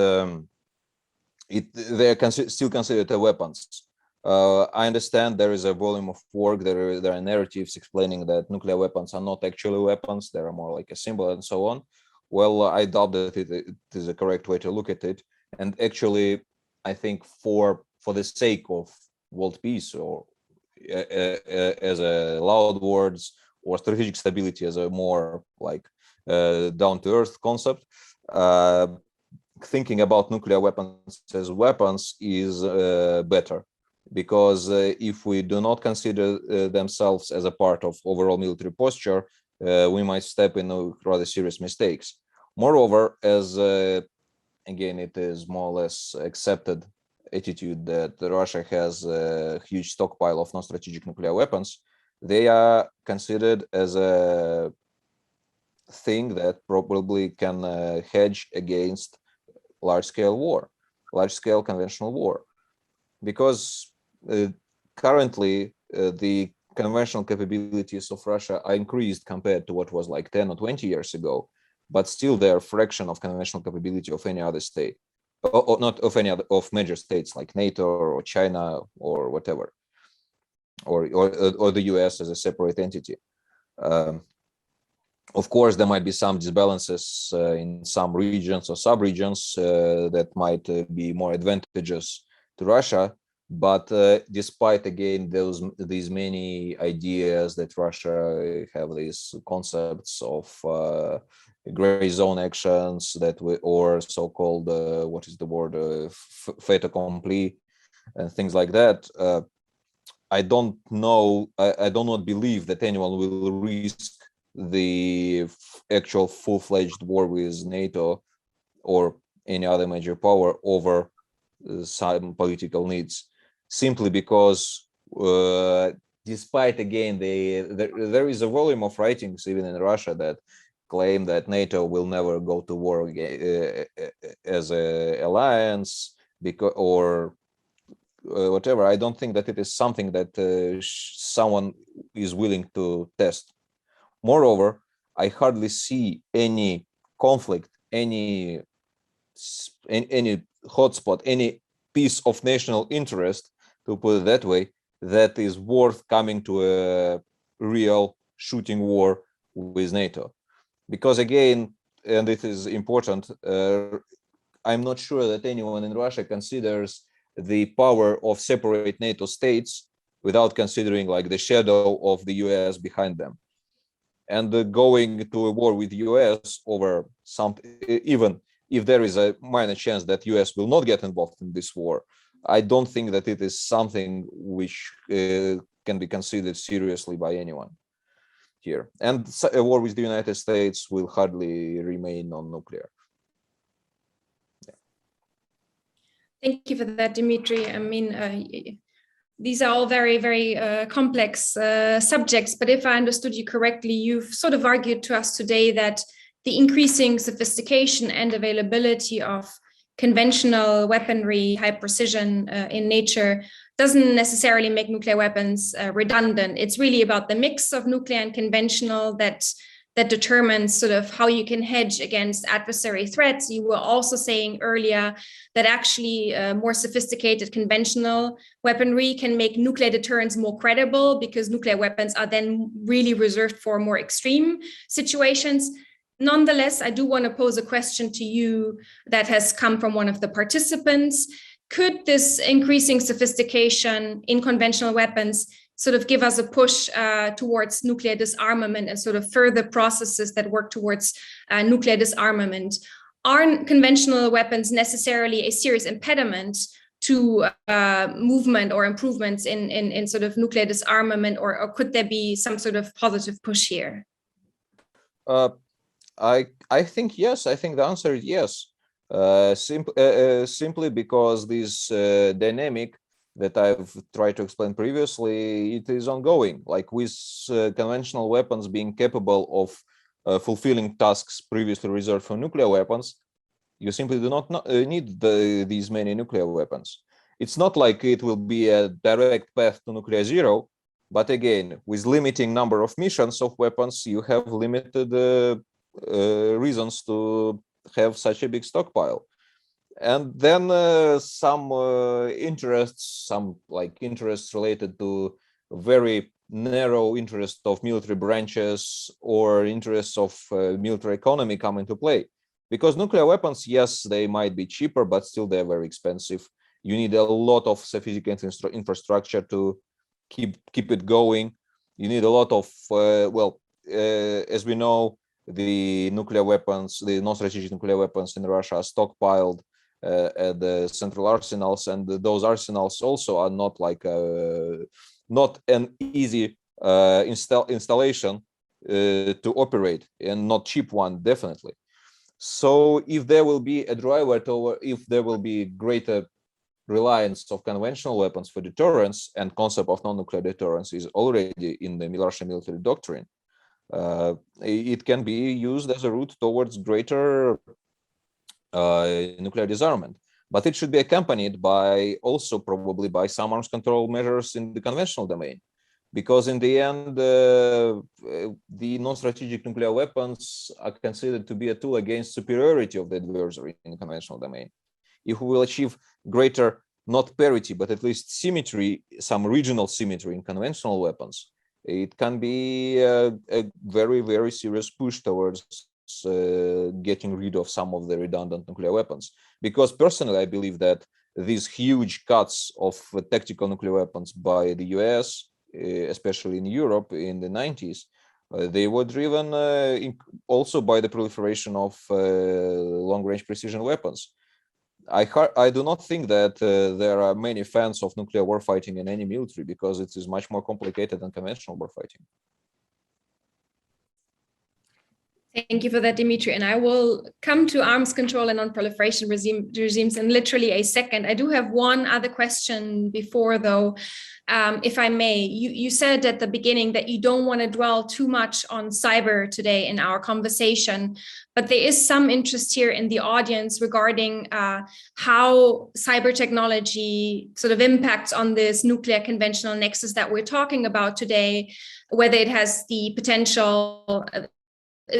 they are still considered weapons. I understand there is a volume of work, there are narratives explaining that nuclear weapons are not actually weapons, they are more like a symbol and so on. Well, I doubt that it is a correct way to look at it. And actually, I think for the sake of world peace, or as a loud words, or strategic stability as a more like down-to-earth concept, thinking about nuclear weapons as weapons is better. Because if we do not consider themselves as a part of overall military posture, we might step in rather serious mistakes. Moreover, as again, it is more or less accepted attitude that Russia has a huge stockpile of non-strategic nuclear weapons, they are considered as a thing that probably can hedge against large-scale war, large-scale conventional war. Because currently the conventional capabilities of Russia are increased compared to what was like 10 or 20 years ago, but still they're a fraction of conventional capability of any other state, or not of any other of major states like NATO or China or whatever, or the US as a separate entity. Of course, there might be some disbalances in some regions or sub-regions that might be more advantageous to Russia. But despite, again, these many ideas that Russia have these concepts of gray zone actions or so-called, what is the word, fait accompli, and things like that, I don't know, I do not believe that anyone will risk the actual full-fledged war with NATO or any other major power over some political needs, simply because despite, again, there is a volume of writings even in Russia that claim that NATO will never go to war as an alliance or whatever. I don't think that it is something that someone is willing to test. Moreover, I hardly see any conflict, any hotspot, any piece of national interest, to put it that way, that is worth coming to a real shooting war with NATO. Because again, and it is important, I'm not sure that anyone in Russia considers the power of separate NATO states without considering like the shadow of the US behind them. And going to a war with the US over even if there is a minor chance that US will not get involved in this war, I don't think that it is something which can be considered seriously by anyone here. And a war with the United States will hardly remain non-nuclear. Thank you for that, Dmitry. I mean, these are all very, very complex subjects, but if I understood you correctly, you've sort of argued to us today that the increasing sophistication and availability of conventional weaponry, high precision in nature, doesn't necessarily make nuclear weapons redundant. It's really about the mix of nuclear and conventional that determines sort of how you can hedge against adversary threats. You were also saying earlier that actually more sophisticated conventional weaponry can make nuclear deterrence more credible because nuclear weapons are then really reserved for more extreme situations. Nonetheless, I do want to pose a question to you that has come from one of the participants. Could this increasing sophistication in conventional weapons sort of give us a push towards nuclear disarmament and sort of further processes that work towards nuclear disarmament? Aren't conventional weapons necessarily a serious impediment to movement or improvements in sort of nuclear disarmament, or could there be some sort of positive push here? I think yes. I think the answer is yes. Simply because this dynamic that I've tried to explain previously, it is ongoing. Like with conventional weapons being capable of fulfilling tasks previously reserved for nuclear weapons, you simply do not need these many nuclear weapons. It's not like it will be a direct path to nuclear zero, but again, with limiting number of missions of weapons, you have limited reasons to have such a big stockpile. And then some interests related to very narrow interest of military branches or interests of military economy come into play. Because nuclear weapons, yes, they might be cheaper, but still they're very expensive. You need a lot of sophisticated infrastructure to keep it going. You need a lot of, as we know, the nuclear weapons, the non-strategic nuclear weapons in Russia are stockpiled at the central arsenals, and those arsenals also are not like not an easy installation to operate, and not cheap one, definitely. So if there will be a driver toward, if there will be greater reliance of conventional weapons for deterrence, and concept of non-nuclear deterrence is already in the Russian military doctrine, it can be used as a route towards greater nuclear disarmament, but it should be accompanied by also probably by some arms control measures in the conventional domain, because in the end the non-strategic nuclear weapons are considered to be a tool against superiority of the adversary in the conventional domain. If we will achieve greater, not parity, but at least symmetry, some regional symmetry in conventional weapons, it can be a very, very serious push towards getting rid of some of the redundant nuclear weapons. Because personally, I believe that these huge cuts of tactical nuclear weapons by the US, especially in Europe in the 90s, they were driven also by the proliferation of long-range precision weapons. I do not think that there are many fans of nuclear warfighting in any military, because it is much more complicated than conventional warfighting. Thank you for that, Dmitry. And I will come to arms control and non-proliferation regimes in literally a second. I do have one other question before, though, if I may. You said at the beginning that you don't want to dwell too much on cyber today in our conversation, but there is some interest here in the audience regarding how cyber technology sort of impacts on this nuclear conventional nexus that we're talking about today, whether it has the potential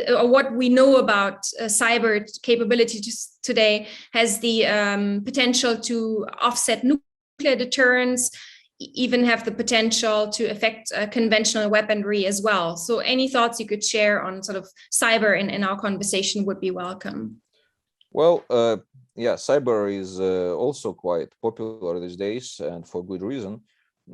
or what we know about cyber capabilities today has the potential to offset nuclear deterrence, even have the potential to affect conventional weaponry as well. So any thoughts you could share on sort of cyber in our conversation would be welcome. Well, yeah, cyber is also quite popular these days, and for good reason.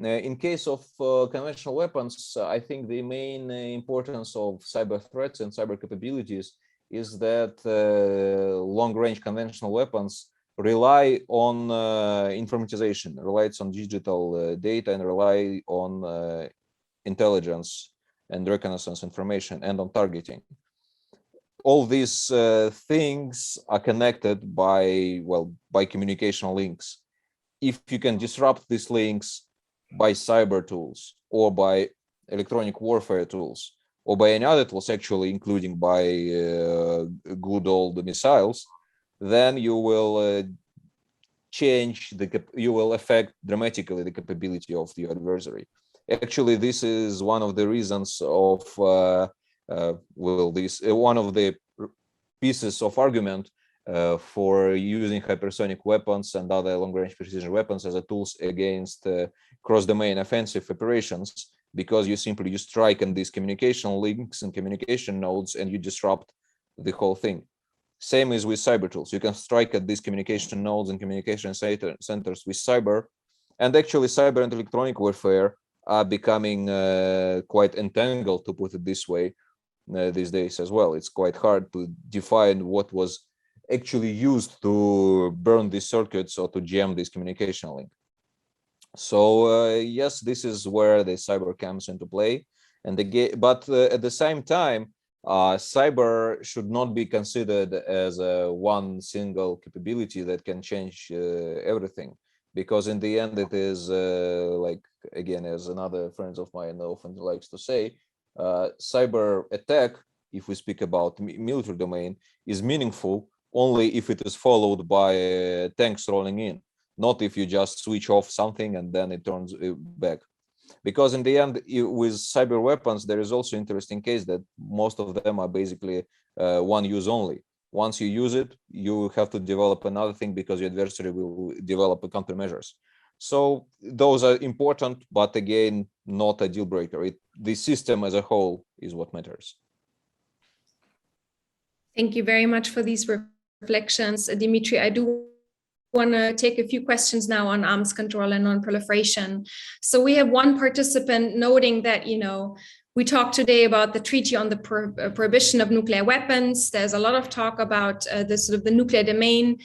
In case of conventional weapons, I think the main importance of cyber threats and cyber capabilities is that long-range conventional weapons rely on informatization, relies on digital data, and rely on intelligence and reconnaissance information and on targeting. All these things are connected by communication links. If you can disrupt these links by cyber tools or by electronic warfare tools or by any other tools, actually, including by good old missiles, then you will you will affect dramatically the capability of the adversary. Actually, this is one of the reasons of one of the pieces of argument for using hypersonic weapons and other long-range precision weapons as a tools against cross-domain offensive operations, because you strike on these communication links and communication nodes and you disrupt the whole thing. Same is with cyber tools. You can strike at these communication nodes and communication centers with cyber, and actually cyber and electronic warfare are becoming quite entangled, to put it this way, these days as well. It's quite hard to define what was actually used to burn these circuits or to jam this communication link. So yes, this is where the cyber comes into play. And but at the same time, cyber should not be considered as one single capability that can change everything, because in the end it is again, as another friend of mine often likes to say, cyber attack, if we speak about military domain, is meaningful only if it is followed by tanks rolling in, not if you just switch off something and then it turns back. Because in the end, with cyber weapons, there is also interesting case that most of them are basically one use only. Once you use it, you have to develop another thing because your adversary will develop countermeasures. So those are important, but again, not a deal breaker. The system as a whole is what matters. Thank you very much for these reflections, Dmitry. I do want to take a few questions now on arms control and non-proliferation. So we have one participant noting that, we talked today about the treaty on the prohibition of nuclear weapons. There's a lot of talk about the nuclear domain.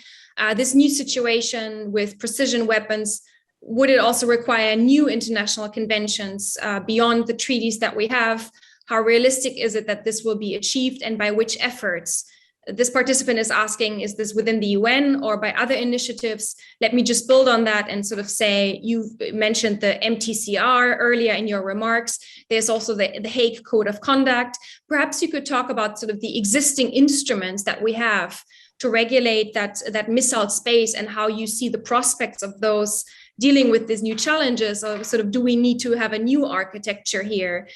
This new situation with precision weapons, would it also require new international conventions beyond the treaties that we have? How realistic is it that this will be achieved, and by which efforts? This participant is asking, is this within the UN or by other initiatives? Let me just build on that and sort of say, you mentioned the MTCR earlier in your remarks. There's also the Hague Code of Conduct. Perhaps you could talk about sort of the existing instruments that we have to regulate that missile space, and how you see the prospects of those dealing with these new challenges, or sort of, do we need to have a new architecture here?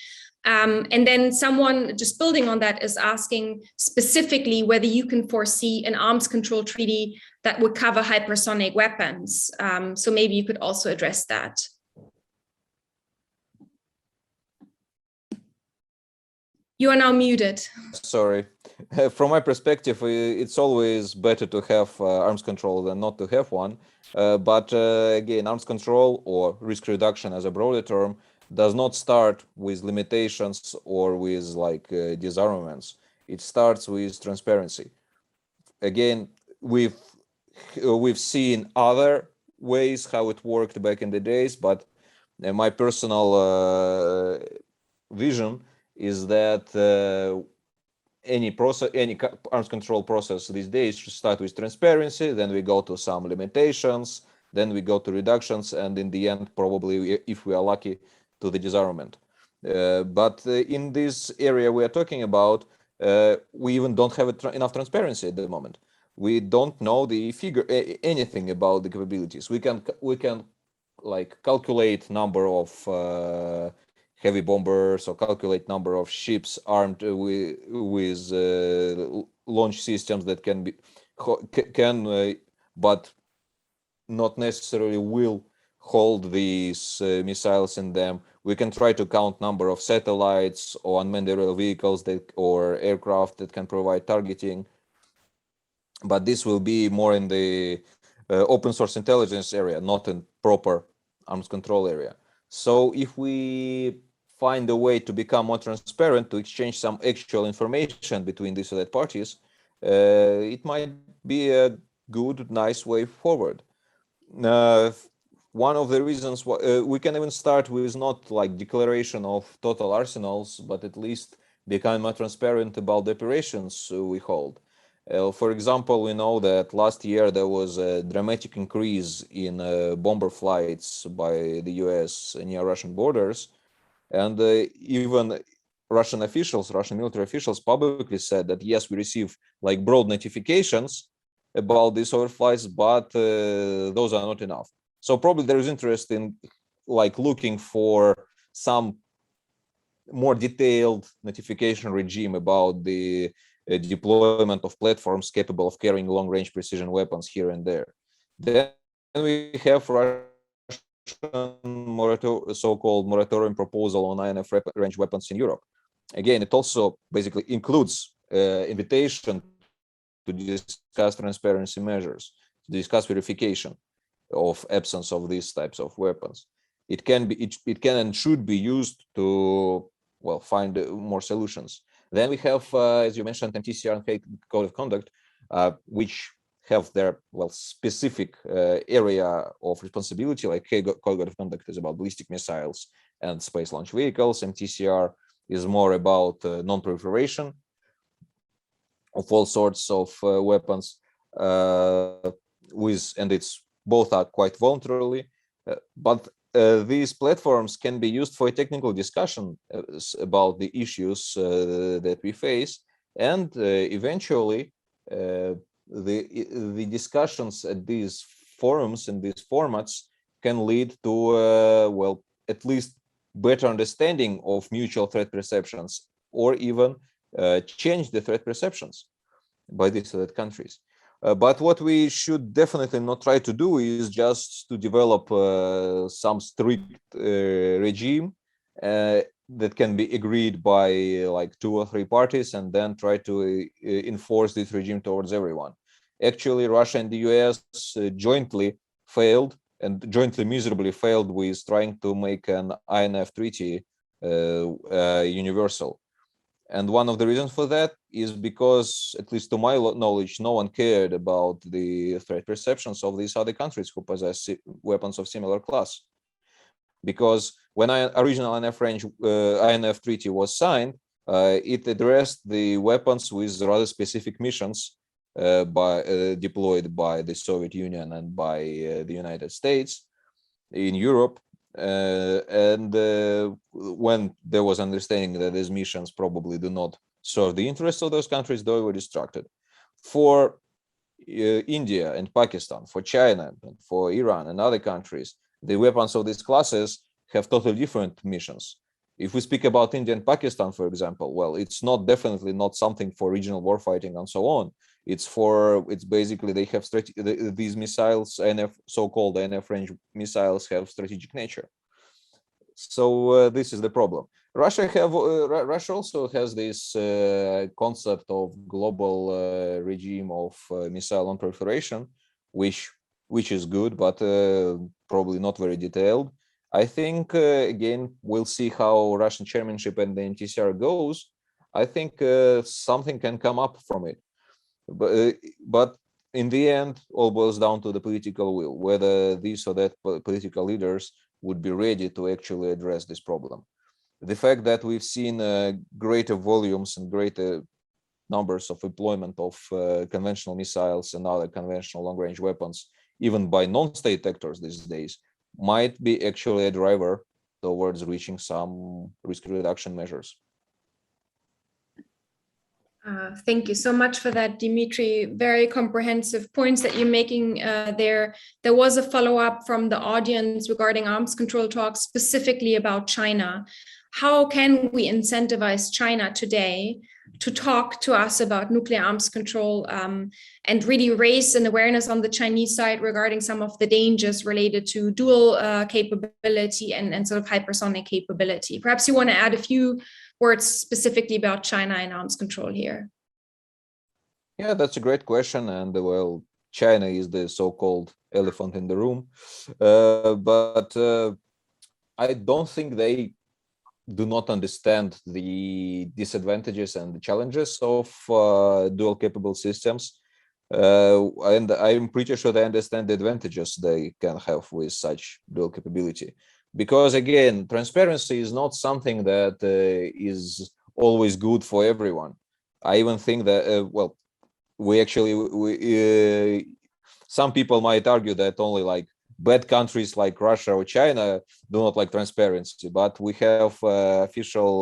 And then someone just building on that is asking specifically whether you can foresee an arms control treaty that would cover hypersonic weapons. So maybe you could also address that. You are now muted. Sorry. From my perspective, it's always better to have arms control than not to have one. But again, arms control or risk reduction as a broader term does not start with limitations or with disarmaments. It starts with transparency. Again, we've seen other ways how it worked back in the days, but my personal vision is that any arms control process these days should start with transparency, then we go to some limitations, then we go to reductions, and in the end, probably, if we are lucky, to the disarmament. But in this area we are talking about, we even don't have enough transparency at the moment. We don't know anything about the capabilities. We can calculate number of heavy bombers or calculate number of ships armed with launch systems that can but not necessarily will hold these missiles in them. We can try to count number of satellites or unmanned aerial vehicles or aircraft that can provide targeting, but this will be more in the open source intelligence area, not in proper arms control area. So if we find a way to become more transparent, to exchange some actual information between these or that parties, it might be a good, nice way forward. One of the reasons we can even start with not like declaration of total arsenals, but at least become more transparent about the operations we hold. For example, we know that last year there was a dramatic increase in bomber flights by the US near Russian borders, and even Russian officials, Russian military officials publicly said that yes, we receive like broad notifications about these overflights, but those are not enough. So probably there is interest in like looking for some more detailed notification regime about the deployment of platforms capable of carrying long-range precision weapons here and there. Then we have Russian so-called moratorium proposal on INF range weapons in Europe. Again, it also basically includes invitation to discuss transparency measures, to discuss verification of absence of these types of weapons. It can and should be used to find more solutions. Then we have, as you mentioned, MTCR and Code of Conduct, which have their specific area of responsibility. Like Code of Conduct is about ballistic missiles and space launch vehicles. MTCR is more about non-proliferation of all sorts of weapons, and it's both are quite voluntarily, but these platforms can be used for a technical discussion about the issues that we face, and eventually the discussions at these forums and these formats can lead to at least better understanding of mutual threat perceptions, or even change the threat perceptions by these countries. But what we should definitely not try to do is just to develop some strict regime that can be agreed by like 2 or 3 parties, and then try to enforce this regime towards everyone. Actually, Russia and the US jointly failed, and jointly miserably failed, with trying to make an INF treaty universal. And one of the reasons for that is because, at least to my knowledge, no one cared about the threat perceptions of these other countries who possess weapons of similar class. Because when original INF treaty was signed, it addressed the weapons with rather specific missions deployed by the Soviet Union and by the United States in Europe. And when there was understanding that these missions probably do not serve the interests of those countries, they were distracted. For India and Pakistan, for China, and for Iran and other countries, the weapons of these classes have totally different missions. If we speak about India and Pakistan, for example, well, it's definitely not something for regional warfighting and so on. It's basically they have these missiles, so-called INF range missiles, have strategic nature. So this is the problem. Russia also has this concept of global regime of missile non-proliferation, which is good, but probably not very detailed. I think again we'll see how Russian chairmanship and the NTCR goes. I think something can come up from it. But in the end, all boils down to the political will, whether these or that political leaders would be ready to actually address this problem. The fact that we've seen greater volumes and greater numbers of employment of conventional missiles and other conventional long-range weapons, even by non-state actors these days, might be actually a driver towards reaching some risk reduction measures. Thank you so much for that, Dmitry. Very comprehensive points that you're making there. There was a follow-up from the audience regarding arms control talks, specifically about China. How can we incentivize China today to talk to us about nuclear arms control and really raise an awareness on the Chinese side regarding some of the dangers related to dual capability and sort of hypersonic capability? Perhaps you want to add a few words specifically about China and arms control here. Yeah, that's a great question. And well, China is the so-called elephant in the room. But I don't think they do not understand the disadvantages and the challenges of dual capable systems. And I'm pretty sure they understand the advantages they can have with such dual capability. Because again, transparency is not something that is always good for everyone. I even think that, well, some people might argue that only like bad countries like Russia or China do not like transparency, but we have official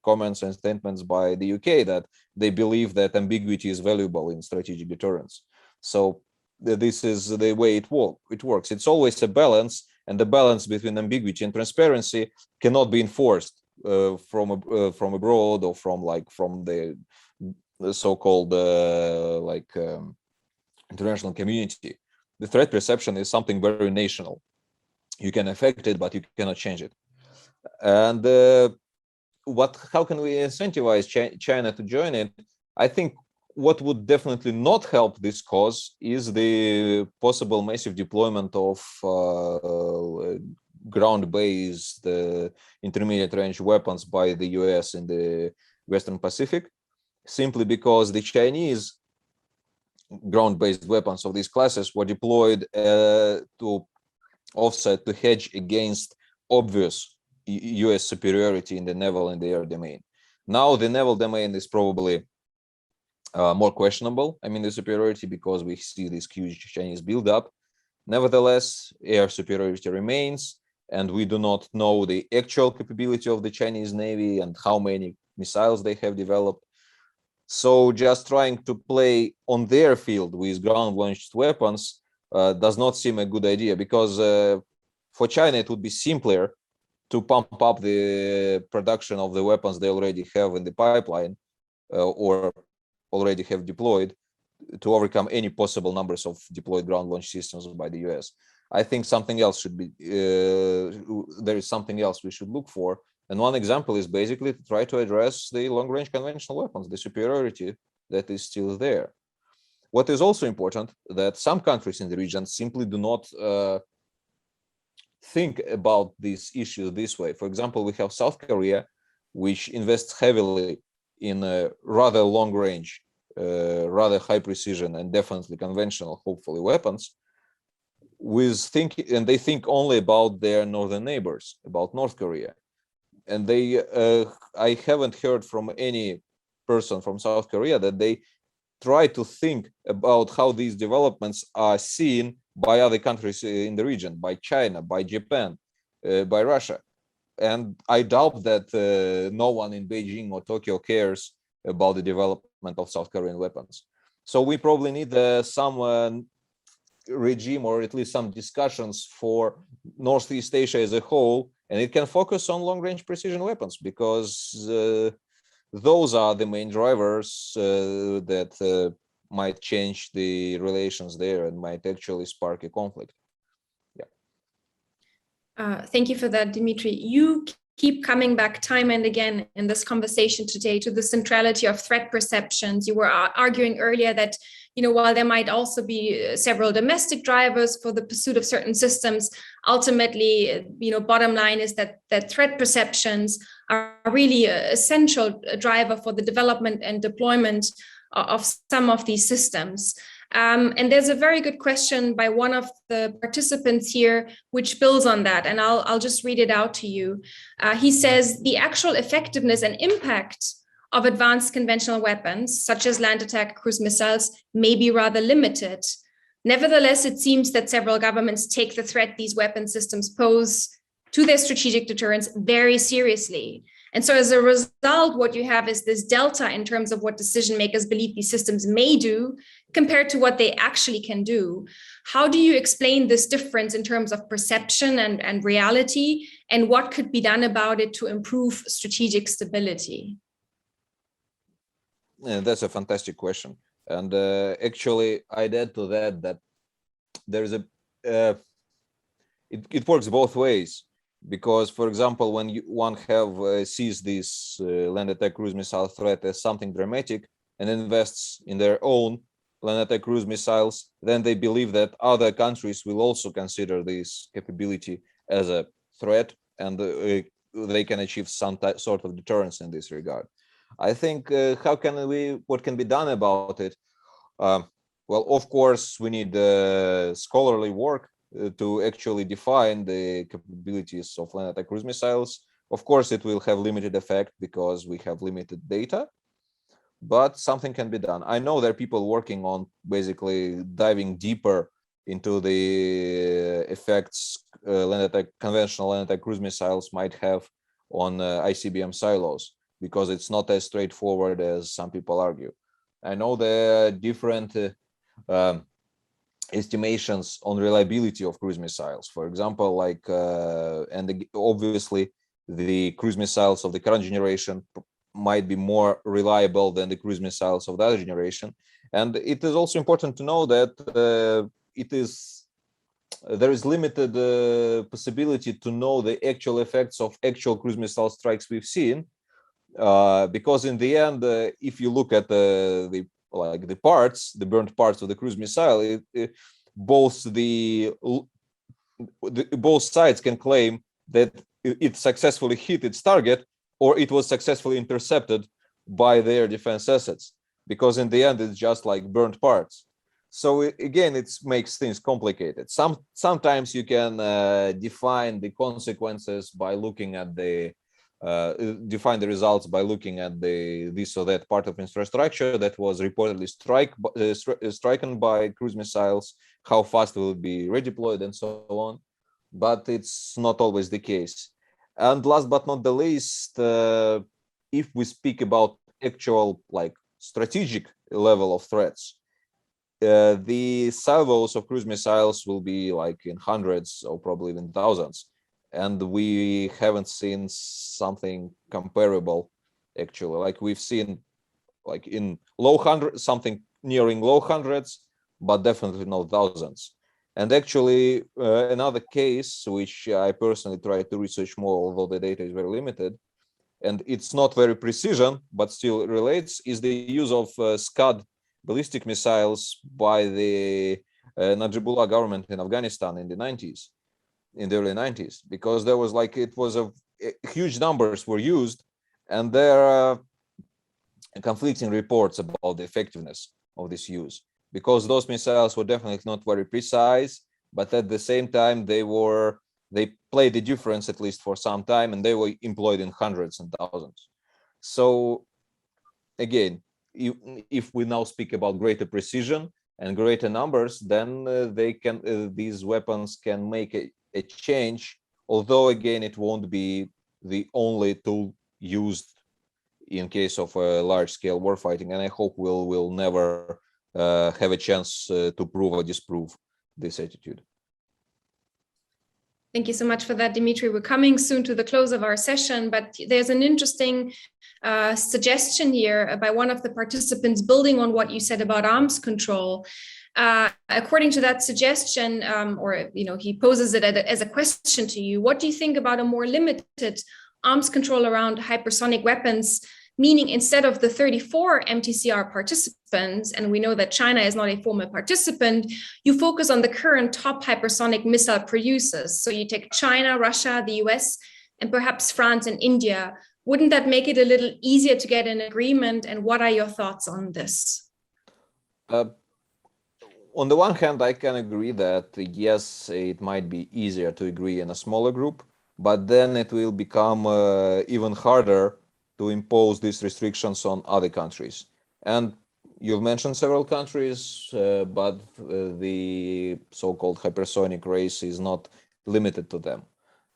comments and statements by the UK that they believe that ambiguity is valuable in strategic deterrence. So this is the way it works. It's always a balance, and the balance between ambiguity and transparency cannot be enforced from abroad or from the so-called international community. The threat perception is something very national. You can affect it, but you cannot change it. And how can we incentivize China to join it? I think what would definitely not help this cause is the possible massive deployment of ground-based intermediate range weapons by the US in the Western Pacific, simply because the Chinese ground-based weapons of these classes were deployed to hedge against obvious US superiority in the naval and the air domain. Now the naval domain is probably more questionable, the superiority, because we see this huge Chinese buildup. Nevertheless, air superiority remains, and we do not know the actual capability of the Chinese Navy and how many missiles they have developed. So just trying to play on their field with ground-launched weapons does not seem a good idea, because for China it would be simpler to pump up the production of the weapons they already have in the pipeline or already have deployed to overcome any possible numbers of deployed ground-launched systems by the US. I think something else should be, there is something else we should look for. And one example is basically to try to address the long-range conventional weapons, the superiority that is still there. What is also important, that some countries in the region simply do not think about this issue this way. For example, we have South Korea, which invests heavily in a rather long-range, rather high precision, and definitely conventional, hopefully, weapons. And they think only about their northern neighbors, about North Korea. And I haven't heard from any person from South Korea that they try to think about how these developments are seen by other countries in the region, by China, by Japan, by Russia. And I doubt that no one in Beijing or Tokyo cares about the development of South Korean weapons. So we probably need some regime, or at least some discussions for Northeast Asia as a whole, and it can focus on long-range precision weapons, because those are the main drivers that might change the relations there and might actually spark a conflict. Thank you for that, Dmitry. You keep coming back time and again in this conversation today to the centrality of threat perceptions. You were arguing earlier that, while there might also be several domestic drivers for the pursuit of certain systems, ultimately, bottom line is that threat perceptions are really an essential driver for the development and deployment of some of these systems. And there's a very good question by one of the participants here, which builds on that. And I'll just read it out to you. He says, the actual effectiveness and impact of advanced conventional weapons, such as land attack cruise missiles, may be rather limited. Nevertheless, it seems that several governments take the threat these weapon systems pose to their strategic deterrence very seriously. And so as a result, what you have is this delta in terms of what decision makers believe these systems may do compared to what they actually can do. How do you explain this difference in terms of perception and reality, and what could be done about it to improve strategic stability? Yeah, that's a fantastic question. And actually, I'd add to that there's it works both ways. Because, for example, when one sees this land attack cruise missile threat as something dramatic and invests in their own land attack cruise missiles, then they believe that other countries will also consider this capability as a threat and they can achieve some sort of deterrence in this regard. I think what can be done about it? Well, of course, we need scholarly work to actually define the capabilities of land attack cruise missiles. Of course, it will have limited effect because we have limited data, but something can be done. I know there are people working on basically diving deeper into the effects conventional land attack cruise missiles might have on ICBM silos, because it's not as straightforward as some people argue. I know there are different estimations on reliability of cruise missiles. For example, like, obviously the cruise missiles of the current generation might be more reliable than the cruise missiles of the other generation. And it is also important to know that there is limited possibility to know the actual effects of actual cruise missile strikes we've seen, because in the end, if you look at the burnt parts of the cruise missile, both sides can claim that it successfully hit its target, or it was successfully intercepted by their defense assets, because in the end it's just like burnt parts. So again, it makes things complicated. Sometimes you can define the consequences by looking at define the results by looking at this or that part of infrastructure that was reportedly stricken by cruise missiles, how fast will it be redeployed, and so on. But it's not always the case. And last but not the least, if we speak about actual strategic level of threats, the salvos of cruise missiles will be in hundreds or probably even thousands. And we haven't seen something comparable, actually. We've seen in low hundreds, something nearing low hundreds, but definitely not thousands. And actually, another case, which I personally tried to research more, although the data is very limited, and it's not very precision, but still relates, is the use of Scud ballistic missiles by the Najibullah government in Afghanistan in the early 90s, because there was huge numbers were used, and there are conflicting reports about the effectiveness of this use, because those missiles were definitely not very precise, but at the same time they played the difference, at least for some time, and they were employed in hundreds and thousands. So again, if we now speak about greater precision and greater numbers, then these weapons can make a change, although again it won't be the only tool used in case of large-scale warfighting, and I hope we'll never have a chance to prove or disprove this attitude. Thank you so much for that, Dmitry. We're coming soon to the close of our session, but there's an interesting suggestion here by one of the participants, building on what you said about arms control. According to that suggestion, he poses it as a question to you. What do you think about a more limited arms control around hypersonic weapons, meaning instead of the 34 MTCR participants, and we know that China is not a formal participant, you focus on the current top hypersonic missile producers. So you take China, Russia, the US, and perhaps France and India. Wouldn't that make it a little easier to get an agreement? And what are your thoughts on this? On the one hand, I can agree that yes, it might be easier to agree in a smaller group, but then it will become even harder to impose these restrictions on other countries. And you've mentioned several countries, but the so-called hypersonic race is not limited to them.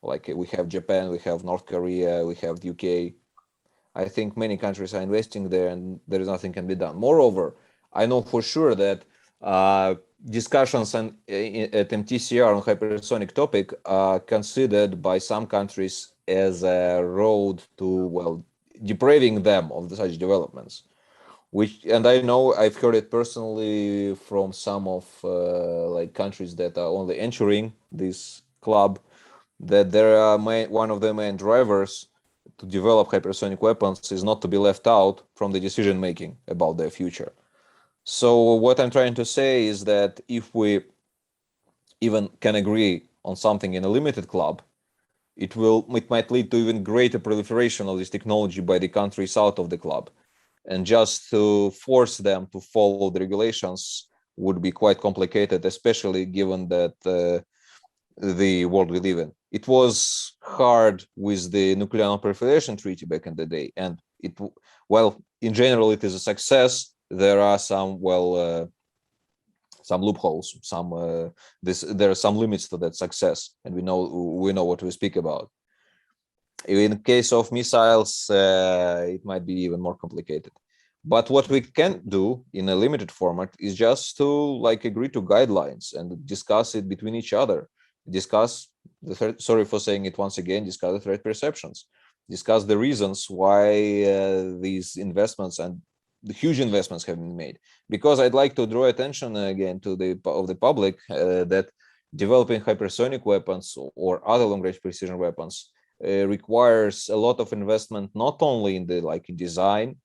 We have Japan, we have North Korea, we have the UK. I think many countries are investing there, and there is nothing can be done. Moreover, I know for sure that discussions at MTCR on hypersonic topic are considered by some countries as a road to, depriving them of such developments. And I know I've heard it personally from some of countries that are only entering this club, that there are one of the main drivers to develop hypersonic weapons is not to be left out from the decision making about their future. So what I'm trying to say is that if we even can agree on something in a limited club, it might lead to even greater proliferation of this technology by the countries out of the club. And just to force them to follow the regulations would be quite complicated, especially given that the world we live in. It was hard with the Nuclear Non-Proliferation Treaty back in the day, and in general, it is a success. There are some loopholes, there are some limits to that success, and we know what we speak about. In case of missiles, it might be even more complicated. But what we can do in a limited format is just to agree to guidelines and discuss it between each other. Discuss the threat. Sorry for saying it once again. Discuss the threat perceptions. Discuss the reasons why these investments and the huge investments have been made. Because I'd like to draw attention again to the public that developing hypersonic weapons or other long-range precision weapons requires a lot of investment, not only in the in design,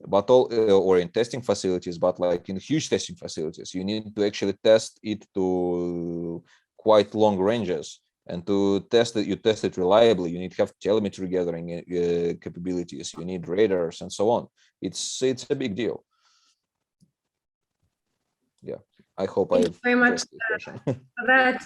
but or in testing facilities, but in huge testing facilities. You need to actually test it to quite long ranges, and to test it, you test it reliably. You need to have telemetry gathering capabilities. You need radars and so on. It's a big deal. Yeah, I hope Thank you very much for that,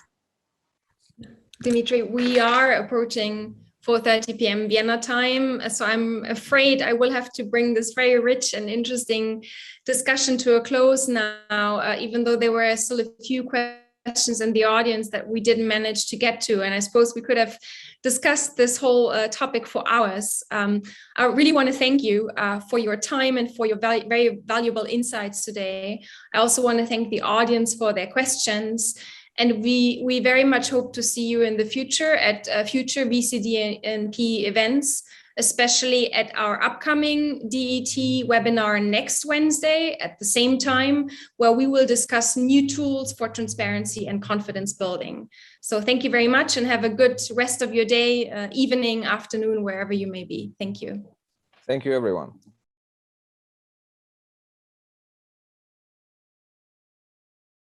Dmitry. We are approaching 4:30 p.m. Vienna time, so I'm afraid I will have to bring this very rich and interesting discussion to a close now, even though there were still a few questions in the audience that we didn't manage to get to, and I suppose we could have discussed this whole topic for hours. I really want to thank you for your time and for your very valuable insights today. I also want to thank the audience for their questions. And we very much hope to see you in the future at future VCDNP events, especially at our upcoming DET webinar next Wednesday at the same time, where we will discuss new tools for transparency and confidence building. So thank you very much and have a good rest of your day, evening, afternoon, wherever you may be. Thank you. Thank you, everyone.